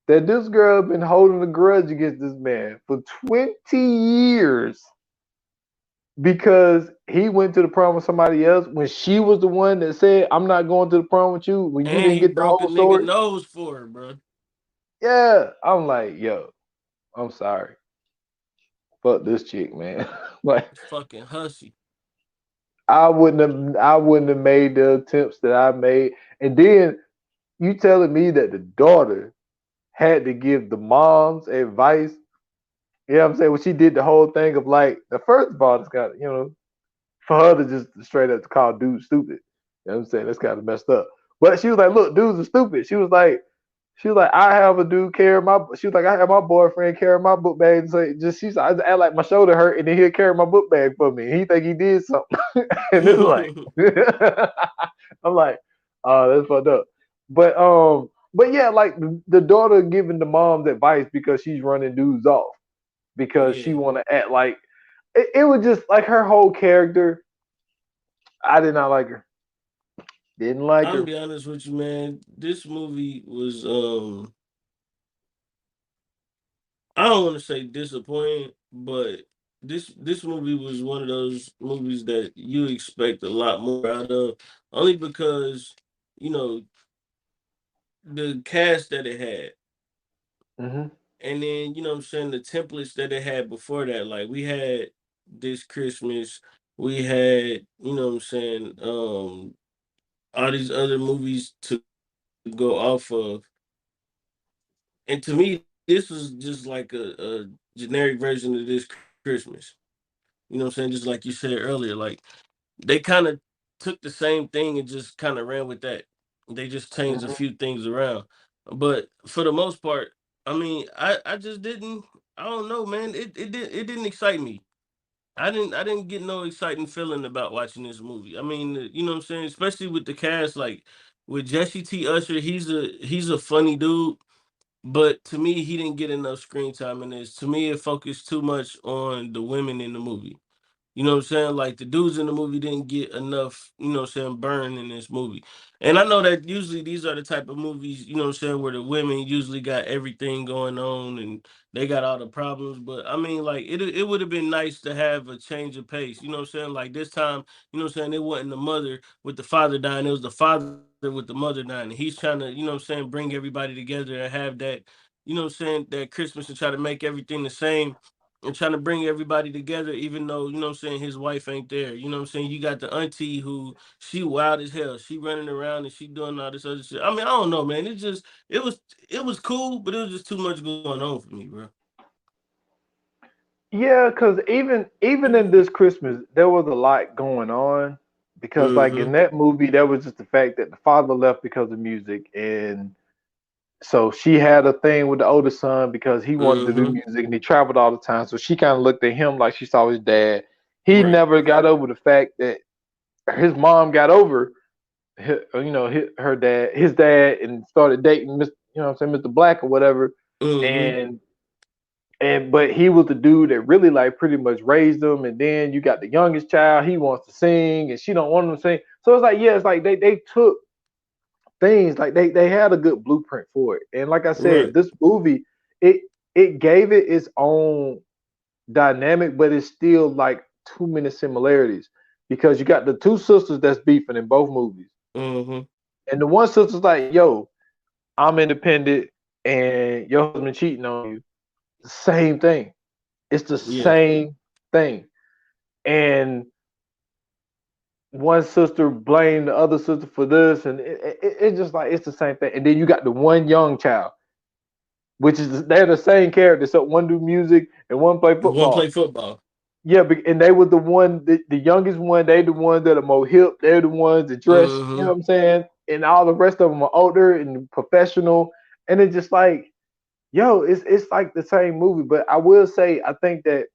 that this girl been holding a grudge against this man for 20 years because he went to the prom with somebody else when she was the one that said, I'm not going to the prom with you when you And didn't he get the broke a whole nigga story? nose for her, bro. Yeah. I'm like, yo, I'm sorry. Fuck this chick, man. Like Fucking hussy. I wouldn't have made the attempts that I made. And then you telling me that the daughter had to give the mom's advice. You know what I'm saying? When she did the whole thing of like, the first of all, it's got, for her to just straight up to call dudes stupid. You know what I'm saying? That's kind of messed up. But she was like, look, dudes are stupid. She was like, I have a dude carry she was like, I have my boyfriend carry my book bag. And so she's like, I just act like my shoulder hurt and then he'll carry my book bag for me. He think he did something. And it's like, I'm like, oh, that's fucked up. But yeah, like the daughter giving the mom's advice because she's running dudes off because she want to act like it was just like her whole character. I did not like her. Didn't like I'm her. gonna be honest with you, man. This movie was I don't want to say disappointing, but this movie was one of those movies that you expect a lot more out of, only because you know the cast that it had, Mm-hmm. and then what I'm saying, the templates that it had before that. Like we had This Christmas, we had what I'm saying, all these other movies to go off of, and to me, this was just like a generic version of This Christmas. You know what I'm saying? Just like you said earlier, like they kind of took the same thing and just kind of ran with that. They just changed a Mm-hmm. few things around. But for the most part, I mean, I just didn't. I don't know, man. It didn't excite me. I didn't get no exciting feeling about watching this movie. I mean, you know what I'm saying? Especially with the cast, like with Jesse T. Usher, he's a funny dude. But to me, he didn't get enough screen time in this. To me, it focused too much on the women in the movie. You know what I'm saying? Like the dudes in the movie didn't get enough, what I'm saying, burn in this movie. And I know that usually these are the type of movies, what I'm saying, where the women usually got everything going on and they got all the problems. But I mean, like it would have been nice to have a change of pace. You know what I'm saying? Like this time, what I'm saying, it wasn't the mother with the father dying, it was the father with the mother dying. And he's trying to, what I'm saying, bring everybody together and have that, what I'm saying, that Christmas and try to make everything the same and trying to bring everybody together, even though, what I'm saying, his wife ain't there. You know what I'm saying? You got the auntie who she wild as hell. She running around and she doing all this other shit. I mean, I don't know, man. It was it was cool, but it was just too much going on for me, bro. Yeah, because even in this Christmas, there was a lot going on. Because like Mm-hmm. in that movie, there was just the fact that the father left because of music, and so she had a thing with the older son because he wanted to do Mm-hmm. music and he traveled all the time. So she kind of looked at him like she saw his dad. He Right. never got over the fact that his mom got over, her dad, his dad, and started dating Mr. You know what I'm saying, Mr. Black or whatever. Mm-hmm. And but he was the dude that really like pretty much raised him. And then you got the youngest child, he wants to sing and she don't want him to sing. So it's like, yeah, it's like they took things like they had a good blueprint for it. And like I said, Right. this movie, it it gave it its own dynamic, but it's still like too many similarities because you got the two sisters that's beefing in both movies. Mm-hmm. And the one sister's like, yo, I'm independent and your husband cheating on you. Same thing. It's the Yeah. same thing. And one sister blame the other sister for this, and it's just like it's the same thing. And then you got the one young child, which is they're the same character, so one do music and one play One play football. football. Yeah, and they were the one, the youngest one. They the ones that are more hip. They're the ones that dress. You know Mm-hmm. what I'm saying? And all the rest of them are older and professional. And it's just like, yo, it's like the same movie. But I will say, I think that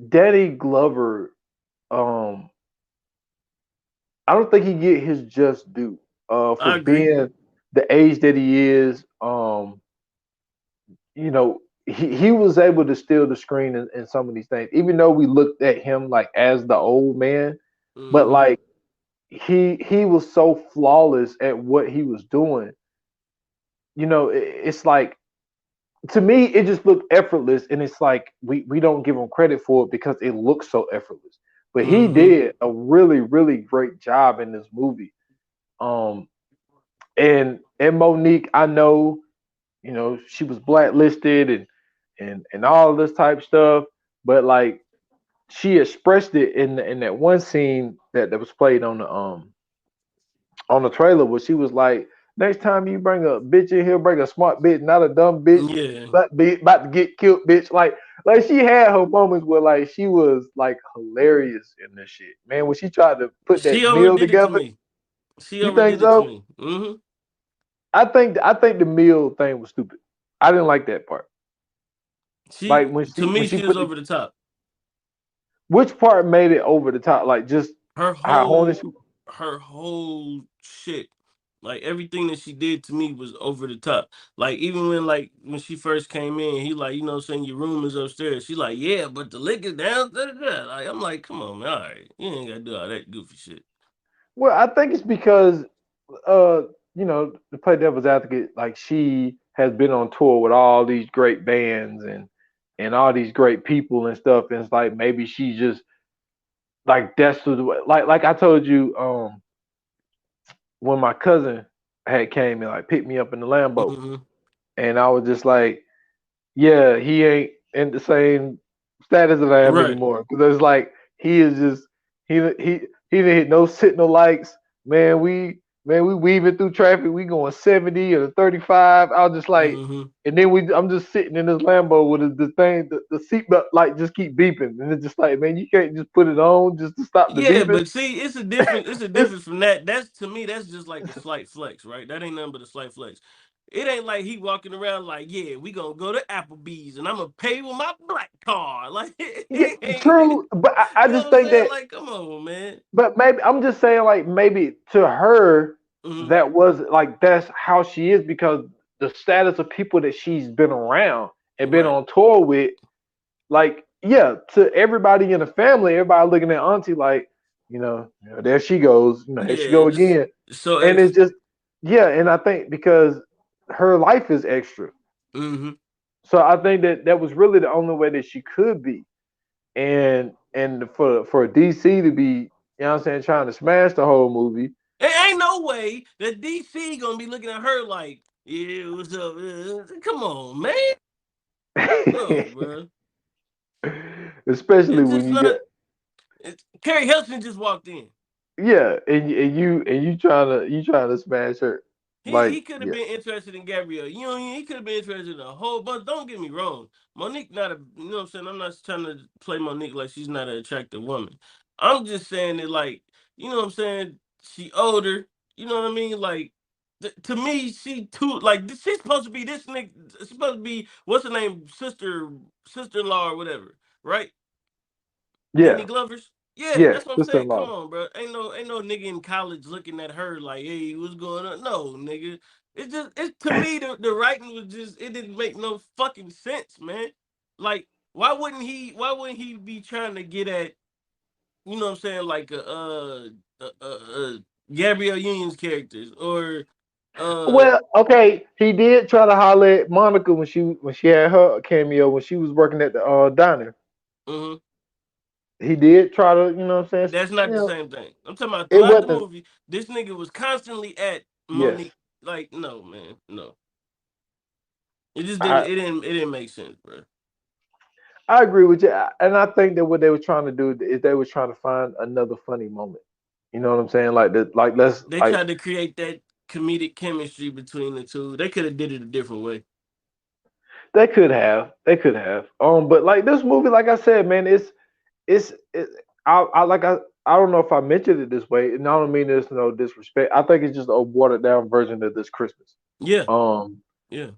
Danny Glover, um, I don't think he get his just due. For I agree. being the age that he is. You know, he was able to steal the screen in some of these things, even though we looked at him like as the old man, but Mm-hmm. like he was so flawless at what he was doing. You know, it's like to me it just looked effortless, and it's like we don't give him credit for it because it looks so effortless. But he Mm-hmm. did a really great job in this movie. Um, and Monique, I know, you know, she was blacklisted and all this type stuff, but like she expressed it in that one scene that was played on the trailer where she was like, next time you bring a bitch in here, bring a smart bitch, not a dumb bitch, Yeah. but be about to get killed, bitch. Like she had her moments where like she was like hilarious in this shit. Man, when she tried to put She that meal overdid it to together, me. She you think overdid it to so? me. Mm-hmm. I think the meal thing was stupid. I didn't like that part. Like when To when me, she she was put the over the top. which part made it over the top? Like just Her how horny whole she her whole shit. Like everything that she did to me was over the top. Like even when she first came in, he like, you know what I'm saying, your room is upstairs. She like, yeah, but the liquor down. Da, da, da. Like I'm like, come on, man, all right. You ain't gotta do all that goofy shit. well, I think it's because uh, you know, to play devil's advocate, like she has been on tour with all these great bands and all these great people and stuff, and it's like maybe she just like that's the way like I told you, when my cousin had came and like picked me up in the Lambo, Mm-hmm. and I was just like, yeah, he ain't in the same status that I am Right. anymore. Because it's like he is just he didn't hit no signal lights. Man, we weaving through traffic. We going 70 or 35. I was just like, Mm-hmm. and then I'm just sitting in this Lambo with the seatbelt light just keep beeping, and it's just like, man, you can't just put it on just to stop the Yeah, beeping. but see, it's a different. It's a It's difference from that. That's to me. That's just like a slight flex, right? That ain't nothing but a slight flex. It ain't like he walking around like, yeah, we gonna go to Applebee's and I'm gonna pay with my black card. Like, yeah, it ain't, true, but I you know just what I'm think saying? that. Like, come on, man. But maybe I'm just saying, like maybe to her, Hmm. that was like that's how she is because the status of people that she's been around and been Right. on tour with, like yeah, to everybody in the family, everybody looking at Auntie like, there she goes, here she Yeah. go again, So and it's extra. just yeah, and I think because her life is extra, Hmm. so I think that was really the only way that she could be, and for DC to be, what I'm saying, trying to smash the whole movie. It ain't no way that DC gonna be looking at her like, yeah, what's up? Come on, man. No, bro. Especially It's when just you get not. Carrie Hilson just walked in. yeah, and you trying to smash her, He like could have yeah, been interested in Gabrielle Union. He could have been interested in a whole bunch. Don't get me wrong. Monique not a, you know what I'm saying? I'm not trying to play Monique like she's not an attractive woman. I'm just saying that, like, you know what I'm saying? She older. You know what I mean? Like, to me, she too, like, she's supposed to be this nigga. She's supposed to be, what's her name? Sister-in-law or whatever, right? Danny yeah, Glover's. Yeah, yeah, that's what I'm saying. Come sister-in-law. on, bro. Ain't no nigga in college looking at her like, hey, what's going on? No, nigga. It's to me the writing was just, it didn't make no fucking sense, man. Like, why wouldn't he be trying to get at, you know what I'm saying, like Gabrielle Union's characters or uh Well, okay, he did try to holler at Monica when she had her cameo when she was working at the diner. mhm. He did try to, what I'm saying, That's not the same thing. I'm talking about it throughout the wasn't. movie, this nigga was constantly at Yes, Monique. Like, no, man, no. It just didn't. I It didn't. It didn't make sense, bro. I agree with you, and I think that what they were trying to do is they were trying to find another funny moment. You know what I'm saying? They tried to create that comedic chemistry between the two. They could have did it a different way. They could have. But like this movie, like I said, man, it's I don't know if I mentioned it this way, and I don't mean this no disrespect. I think it's just a watered down version of this Christmas. Yeah, Um, yeah.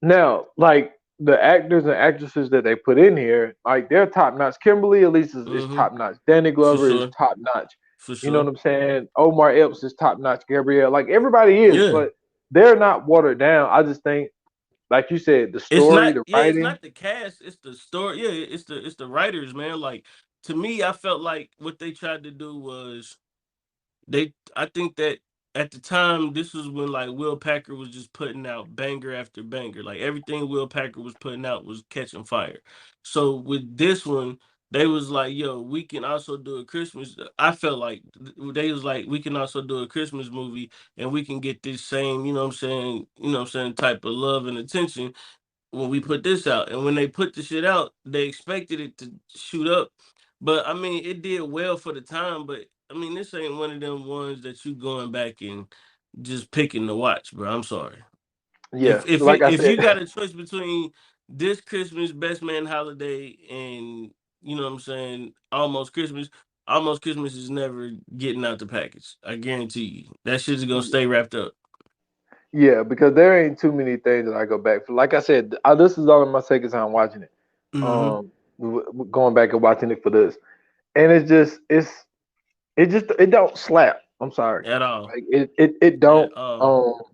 Now, like the actors and actresses that they put in here, like they're top notch. Kimberly Elise is top notch. Danny For Glover is sure. top notch. For You know what sure. I'm saying? Omar Epps is top notch. Gabrielle, like everybody is, Yeah. but they're not watered down. I just think, like you said, the It's story, not the it's writing. not the cast, it's the story. Yeah, it's the writers, man. Like to me, I felt like what they tried to do was I think that at the time this was when like Will Packer was just putting out banger after banger. Like everything Will Packer was putting out was catching fire. So with this one, they was like, yo, we can also do a Christmas. I felt like they was like, we can also do a Christmas movie and we can get this same, type of love and attention when we put this out. And when they put the shit out, they expected it to shoot up. But I mean, it did well for the time. But I mean, this ain't one of them ones that you going back and just picking to watch, bro. I'm sorry. Yeah, like I If you said, got a choice between this Christmas Best Man Holiday and you know what I'm saying, Almost Christmas is never getting out the package. I guarantee you that shit's gonna stay wrapped up. yeah, because there ain't too many things that I go back for. Like I said, this is only my second time watching it. Mm-hmm. Going back and watching it for this, and it don't slap. I'm sorry, At all. like it don't. At all.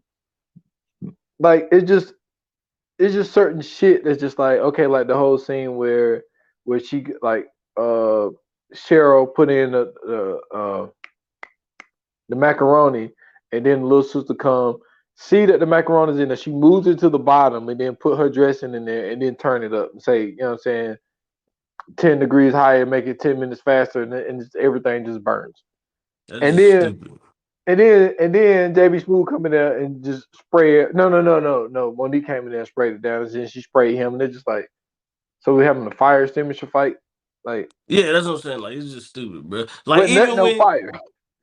Like it's just certain shit that's just like okay, like the whole scene where she like Cheryl put in the macaroni, and then the little sister come see that the macaroni's in there. She moves it to the bottom and then put her dressing in there and then turn it up and say, you know what I'm saying, 10 degrees higher, make it 10 minutes faster, and everything just burns. That's And just then stupid. and then JB Smooth come in there and just spray it. No. Monique came in there and sprayed it down, and then she sprayed him, and they're just like, so we're having a fire extinguisher fight, like Yeah, that's what I'm saying. Like it's just stupid, bro. Like but no fire.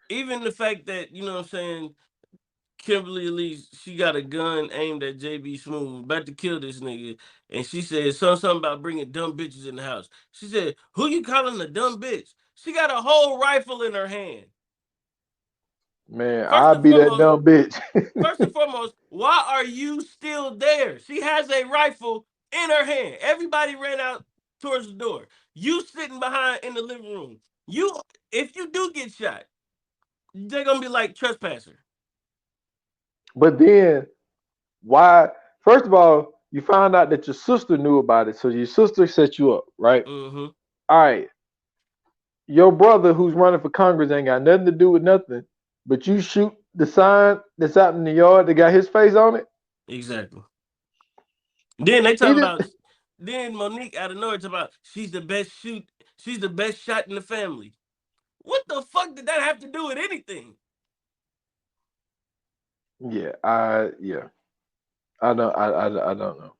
even the fact that you know what I'm saying, Kimberly Elise, she got a gun aimed at JB Smooth, about to kill this nigga, and she said something about bringing dumb bitches in the house. She said, "Who you calling a dumb bitch?" She got a whole rifle in her hand. Man, I'll be that dumb bitch. First and foremost, why are you still there? She has a rifle in her hand. Everybody ran out towards the door. You sitting behind in the living room. If you do get shot, they're gonna be like trespasser. But then why? First of all, you found out that your sister knew about it, so your sister set you up, right? Mm-hmm. All right. Your brother, who's running for Congress, ain't got nothing to do with nothing, but you shoot the sign that's out in the yard that got his face on it. Exactly. Then they talk about. Then Monique out of nowhere talk about she's the best shot in the family. What the fuck did that have to do with anything? Yeah, I don't know.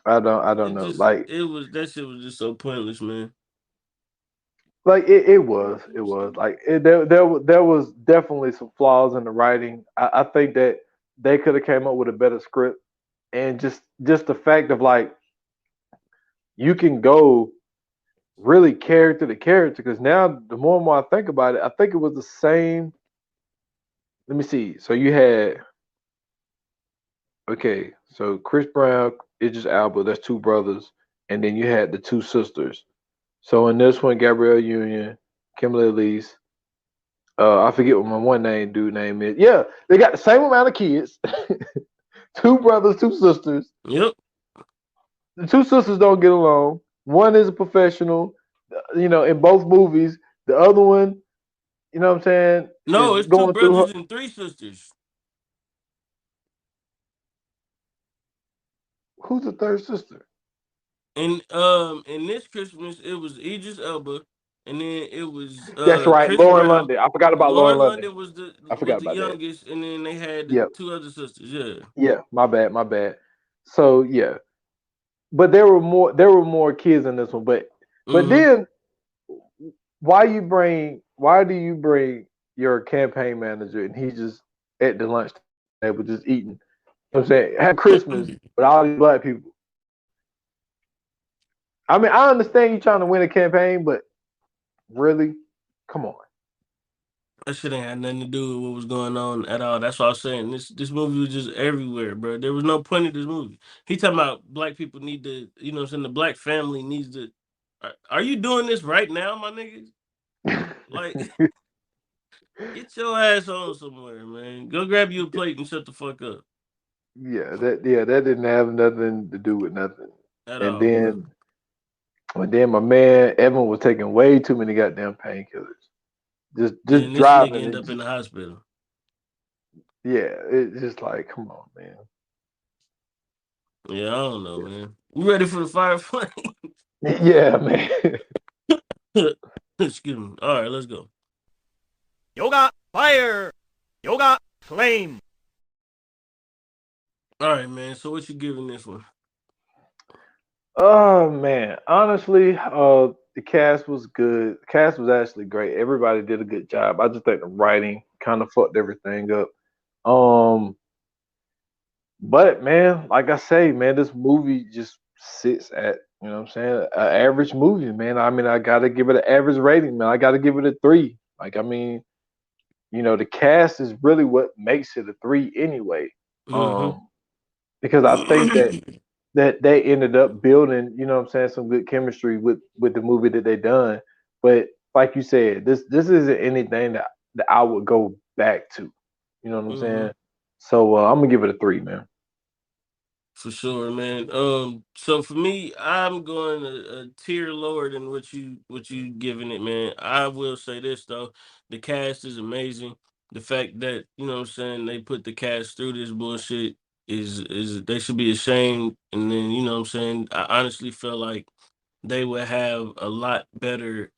I don't know. Like that shit was just so pointless, man. Like it was like there was definitely some flaws in the writing. I think that they could have came up with a better script, and just the fact of like you can go really character to character, because now the more and more I think about it, I think it was the same. Let me see. So you had so Chris Brown, Idris Elba, that's two brothers, and then you had the two sisters. So in this one, Gabrielle Union, Kimberly Elise, I forget what my dude name is. Yeah, they got the same amount of kids. Two brothers, two sisters. Yep. The two sisters don't get along. One is a professional, in both movies. The other one, you know what I'm saying? No, it's two brothers and three sisters. Who's the third sister? And in this Christmas, it was Idris Elba, and then it was that's right, Chris Lauren Brown. London. I forgot about Lauren London. Was the youngest, that. And then they had the two other sisters. Yeah. Yeah, my bad. So yeah, but there were more kids in this one. But then why do you bring your campaign manager and he's just at the lunch table just eating? You know what I'm saying? Have Christmas with all these black people. I mean, I understand you trying to win a campaign, but really, come on. That shit ain't had nothing to do with what was going on at all. That's what I was saying. This movie was just everywhere, bro. There was no point in this movie. He talking about black people need to, you know what I'm saying, the black family needs to. Are you doing this right now, my niggas? Like, get your ass on somewhere, man. Go grab you a plate and shut the fuck up. Yeah, that didn't have nothing to do with nothing. At And all, then my man Evan was taking way too many goddamn painkillers. Just and this driving nigga end and up in the hospital. yeah, it's just like, come on, man. Yeah, I don't know, man. You ready for the firefight? Yeah, man. Excuse me. All right, let's go. Yoga fire. Yoga flame. All right, man. So what you giving this one? Oh man, honestly, the cast was good. The cast was actually great. Everybody did a good job. I just think the writing kind of fucked everything up. But man, like I say, man, this movie just sits at, you know what I'm saying, an average movie, man. I mean, I gotta give it an average rating, man. I gotta give it a 3. Like, I mean, you know, the cast is really what makes it a 3 anyway. Because I think that they ended up building, you know what I'm saying, some good chemistry with the movie that they done. But like you said, this isn't anything that I would go back to. You know what I'm saying? So I'm gonna give it a 3, man. For sure, man. So for me, I'm going a tier lower than what you giving it, man. I will say this though, the cast is amazing. The fact that, you know what I'm saying, they put the cast through this bullshit is they should be ashamed. And then, you know what I'm saying, I honestly feel like they would have a lot better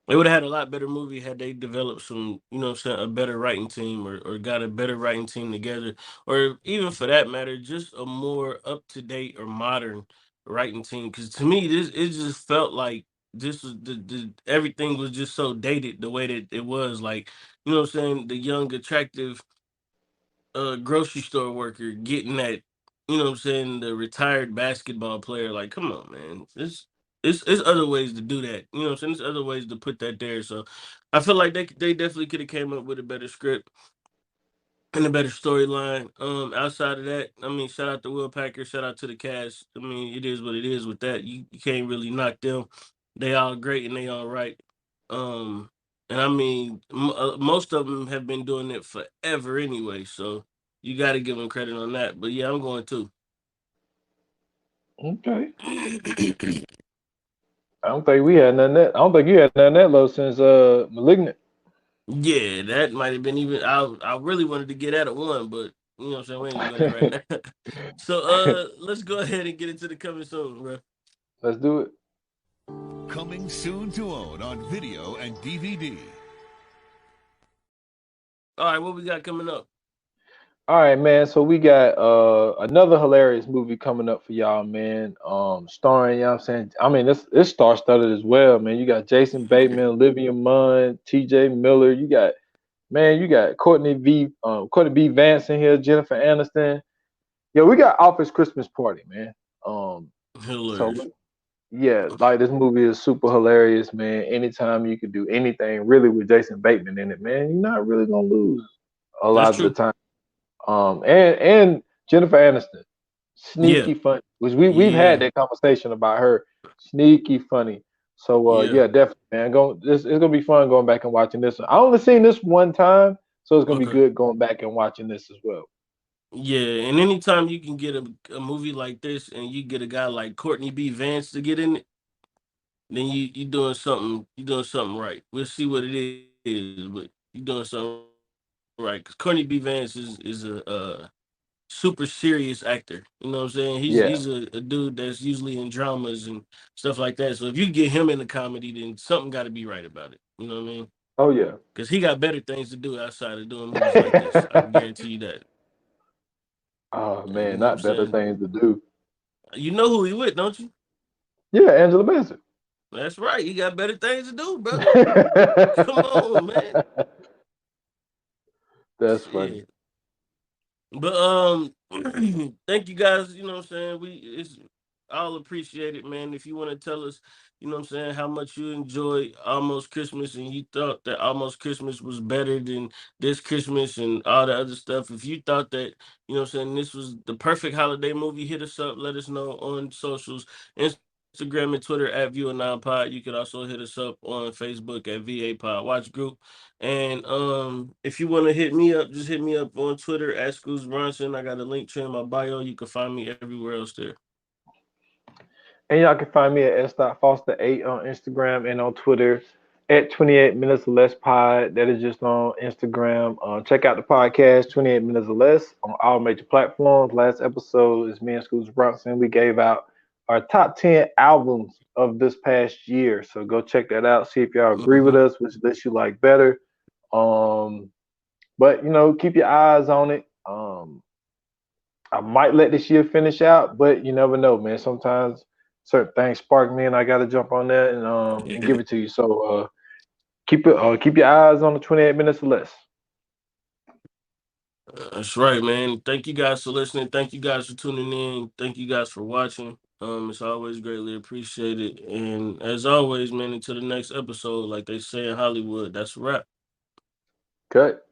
they would have had a lot better movie had they developed some, you know what I'm saying, a better writing team or got a better writing team together. Or even for that matter, just a more up to date or modern writing team. Cause to me, it just felt like this was the everything was just so dated the way that it was. Like, you know what I'm saying, the young, attractive grocery store worker getting that, you know what I'm saying, the retired basketball player. Like, come on, man. It's other ways to do that. You know what I'm saying? There's other ways to put that there. So I feel like they definitely could have came up with a better script and a better storyline. Outside of that, I mean, shout out to Will Packer, shout out to the cast. I mean, it is what it is with that. You can't really knock them. They all great and they all right. Um, and I mean, most of them have been doing it forever anyway. So you got to give them credit on that. But yeah, I'm going to. Okay. I don't think we had none that. I don't think you had none that low since Malignant. Yeah, that might have been even. I really wanted to get at a 1, but you know what I'm saying. We ain't gonna go there right now. So let's go ahead and get into the coming soon, bro. Let's do it. Coming soon to own on video and DVD. All right, what we got coming up? All right, man. So we got another hilarious movie coming up for y'all, man. Starring, you know what I'm saying? I mean, this star-studded as well, man. You got Jason Bateman, Olivia Munn, TJ Miller. You got Courtney B. Vance in here, Jennifer Aniston. Yeah, we got Office Christmas Party, man. Hilarious. So yeah, like this movie is super hilarious, man. Anytime you could do anything really with Jason Bateman in it, man, you're not really gonna lose a lot of the time. And Jennifer Aniston, sneaky funny. Which we've had that conversation about her, sneaky funny. So yeah, definitely, man. It's gonna be fun going back and watching this. I only seen this one time, so it's gonna be good going back and watching this as well. Yeah, and anytime you can get a movie like this, and you get a guy like Courtney B. Vance to get in it, then you doing something right. We'll see what it is, but you're doing something right. Because Courtney B. Vance is a super serious actor. You know what I'm saying? He's a dude that's usually in dramas and stuff like that. So if you get him in a comedy, then something got to be right about it. You know what I mean? Oh yeah. Because he got better things to do outside of doing movies like this. I can guarantee you that. Oh man, not better things to do. You know who he with, don't you? Yeah, Angela Bassett. That's right. He got better things to do, brother. Come on, man. That's funny. Shit. But thank you guys, you know what I'm saying? It's I'll appreciate it, man. If you want to tell us, you know what I'm saying, how much you enjoyed Almost Christmas and you thought that Almost Christmas was better than this Christmas and all the other stuff. If you thought that, you know what I'm saying, this was the perfect holiday movie, hit us up, let us know on socials, Instagram and Twitter at View9Pod. You can also hit us up on Facebook at VA Pod Watch Group. And if you want to hit me up, just hit me up on Twitter at Scoots Bronson. I got a link tree in my bio. You can find me everywhere else there. And y'all can find me at s.foster8 on Instagram and on Twitter at 28 Minutes or Less Pod. That is just on Instagram. Check out the podcast, 28 Minutes or Less, on all major platforms. Last episode is me and Scoots Bronson. We gave out our top 10 albums of this past year. So go check that out. See if y'all agree with us, which list you like better. But, you know, keep your eyes on it. I might let this year finish out, but you never know, man. Sometimes certain things spark me, and I got to jump on that and give it to you. So keep your eyes on the 28 Minutes or Less. That's right, man. Thank you guys for listening. Thank you guys for tuning in. Thank you guys for watching. It's always greatly appreciated. And as always, man, until the next episode, like they say in Hollywood, that's a wrap. Cut.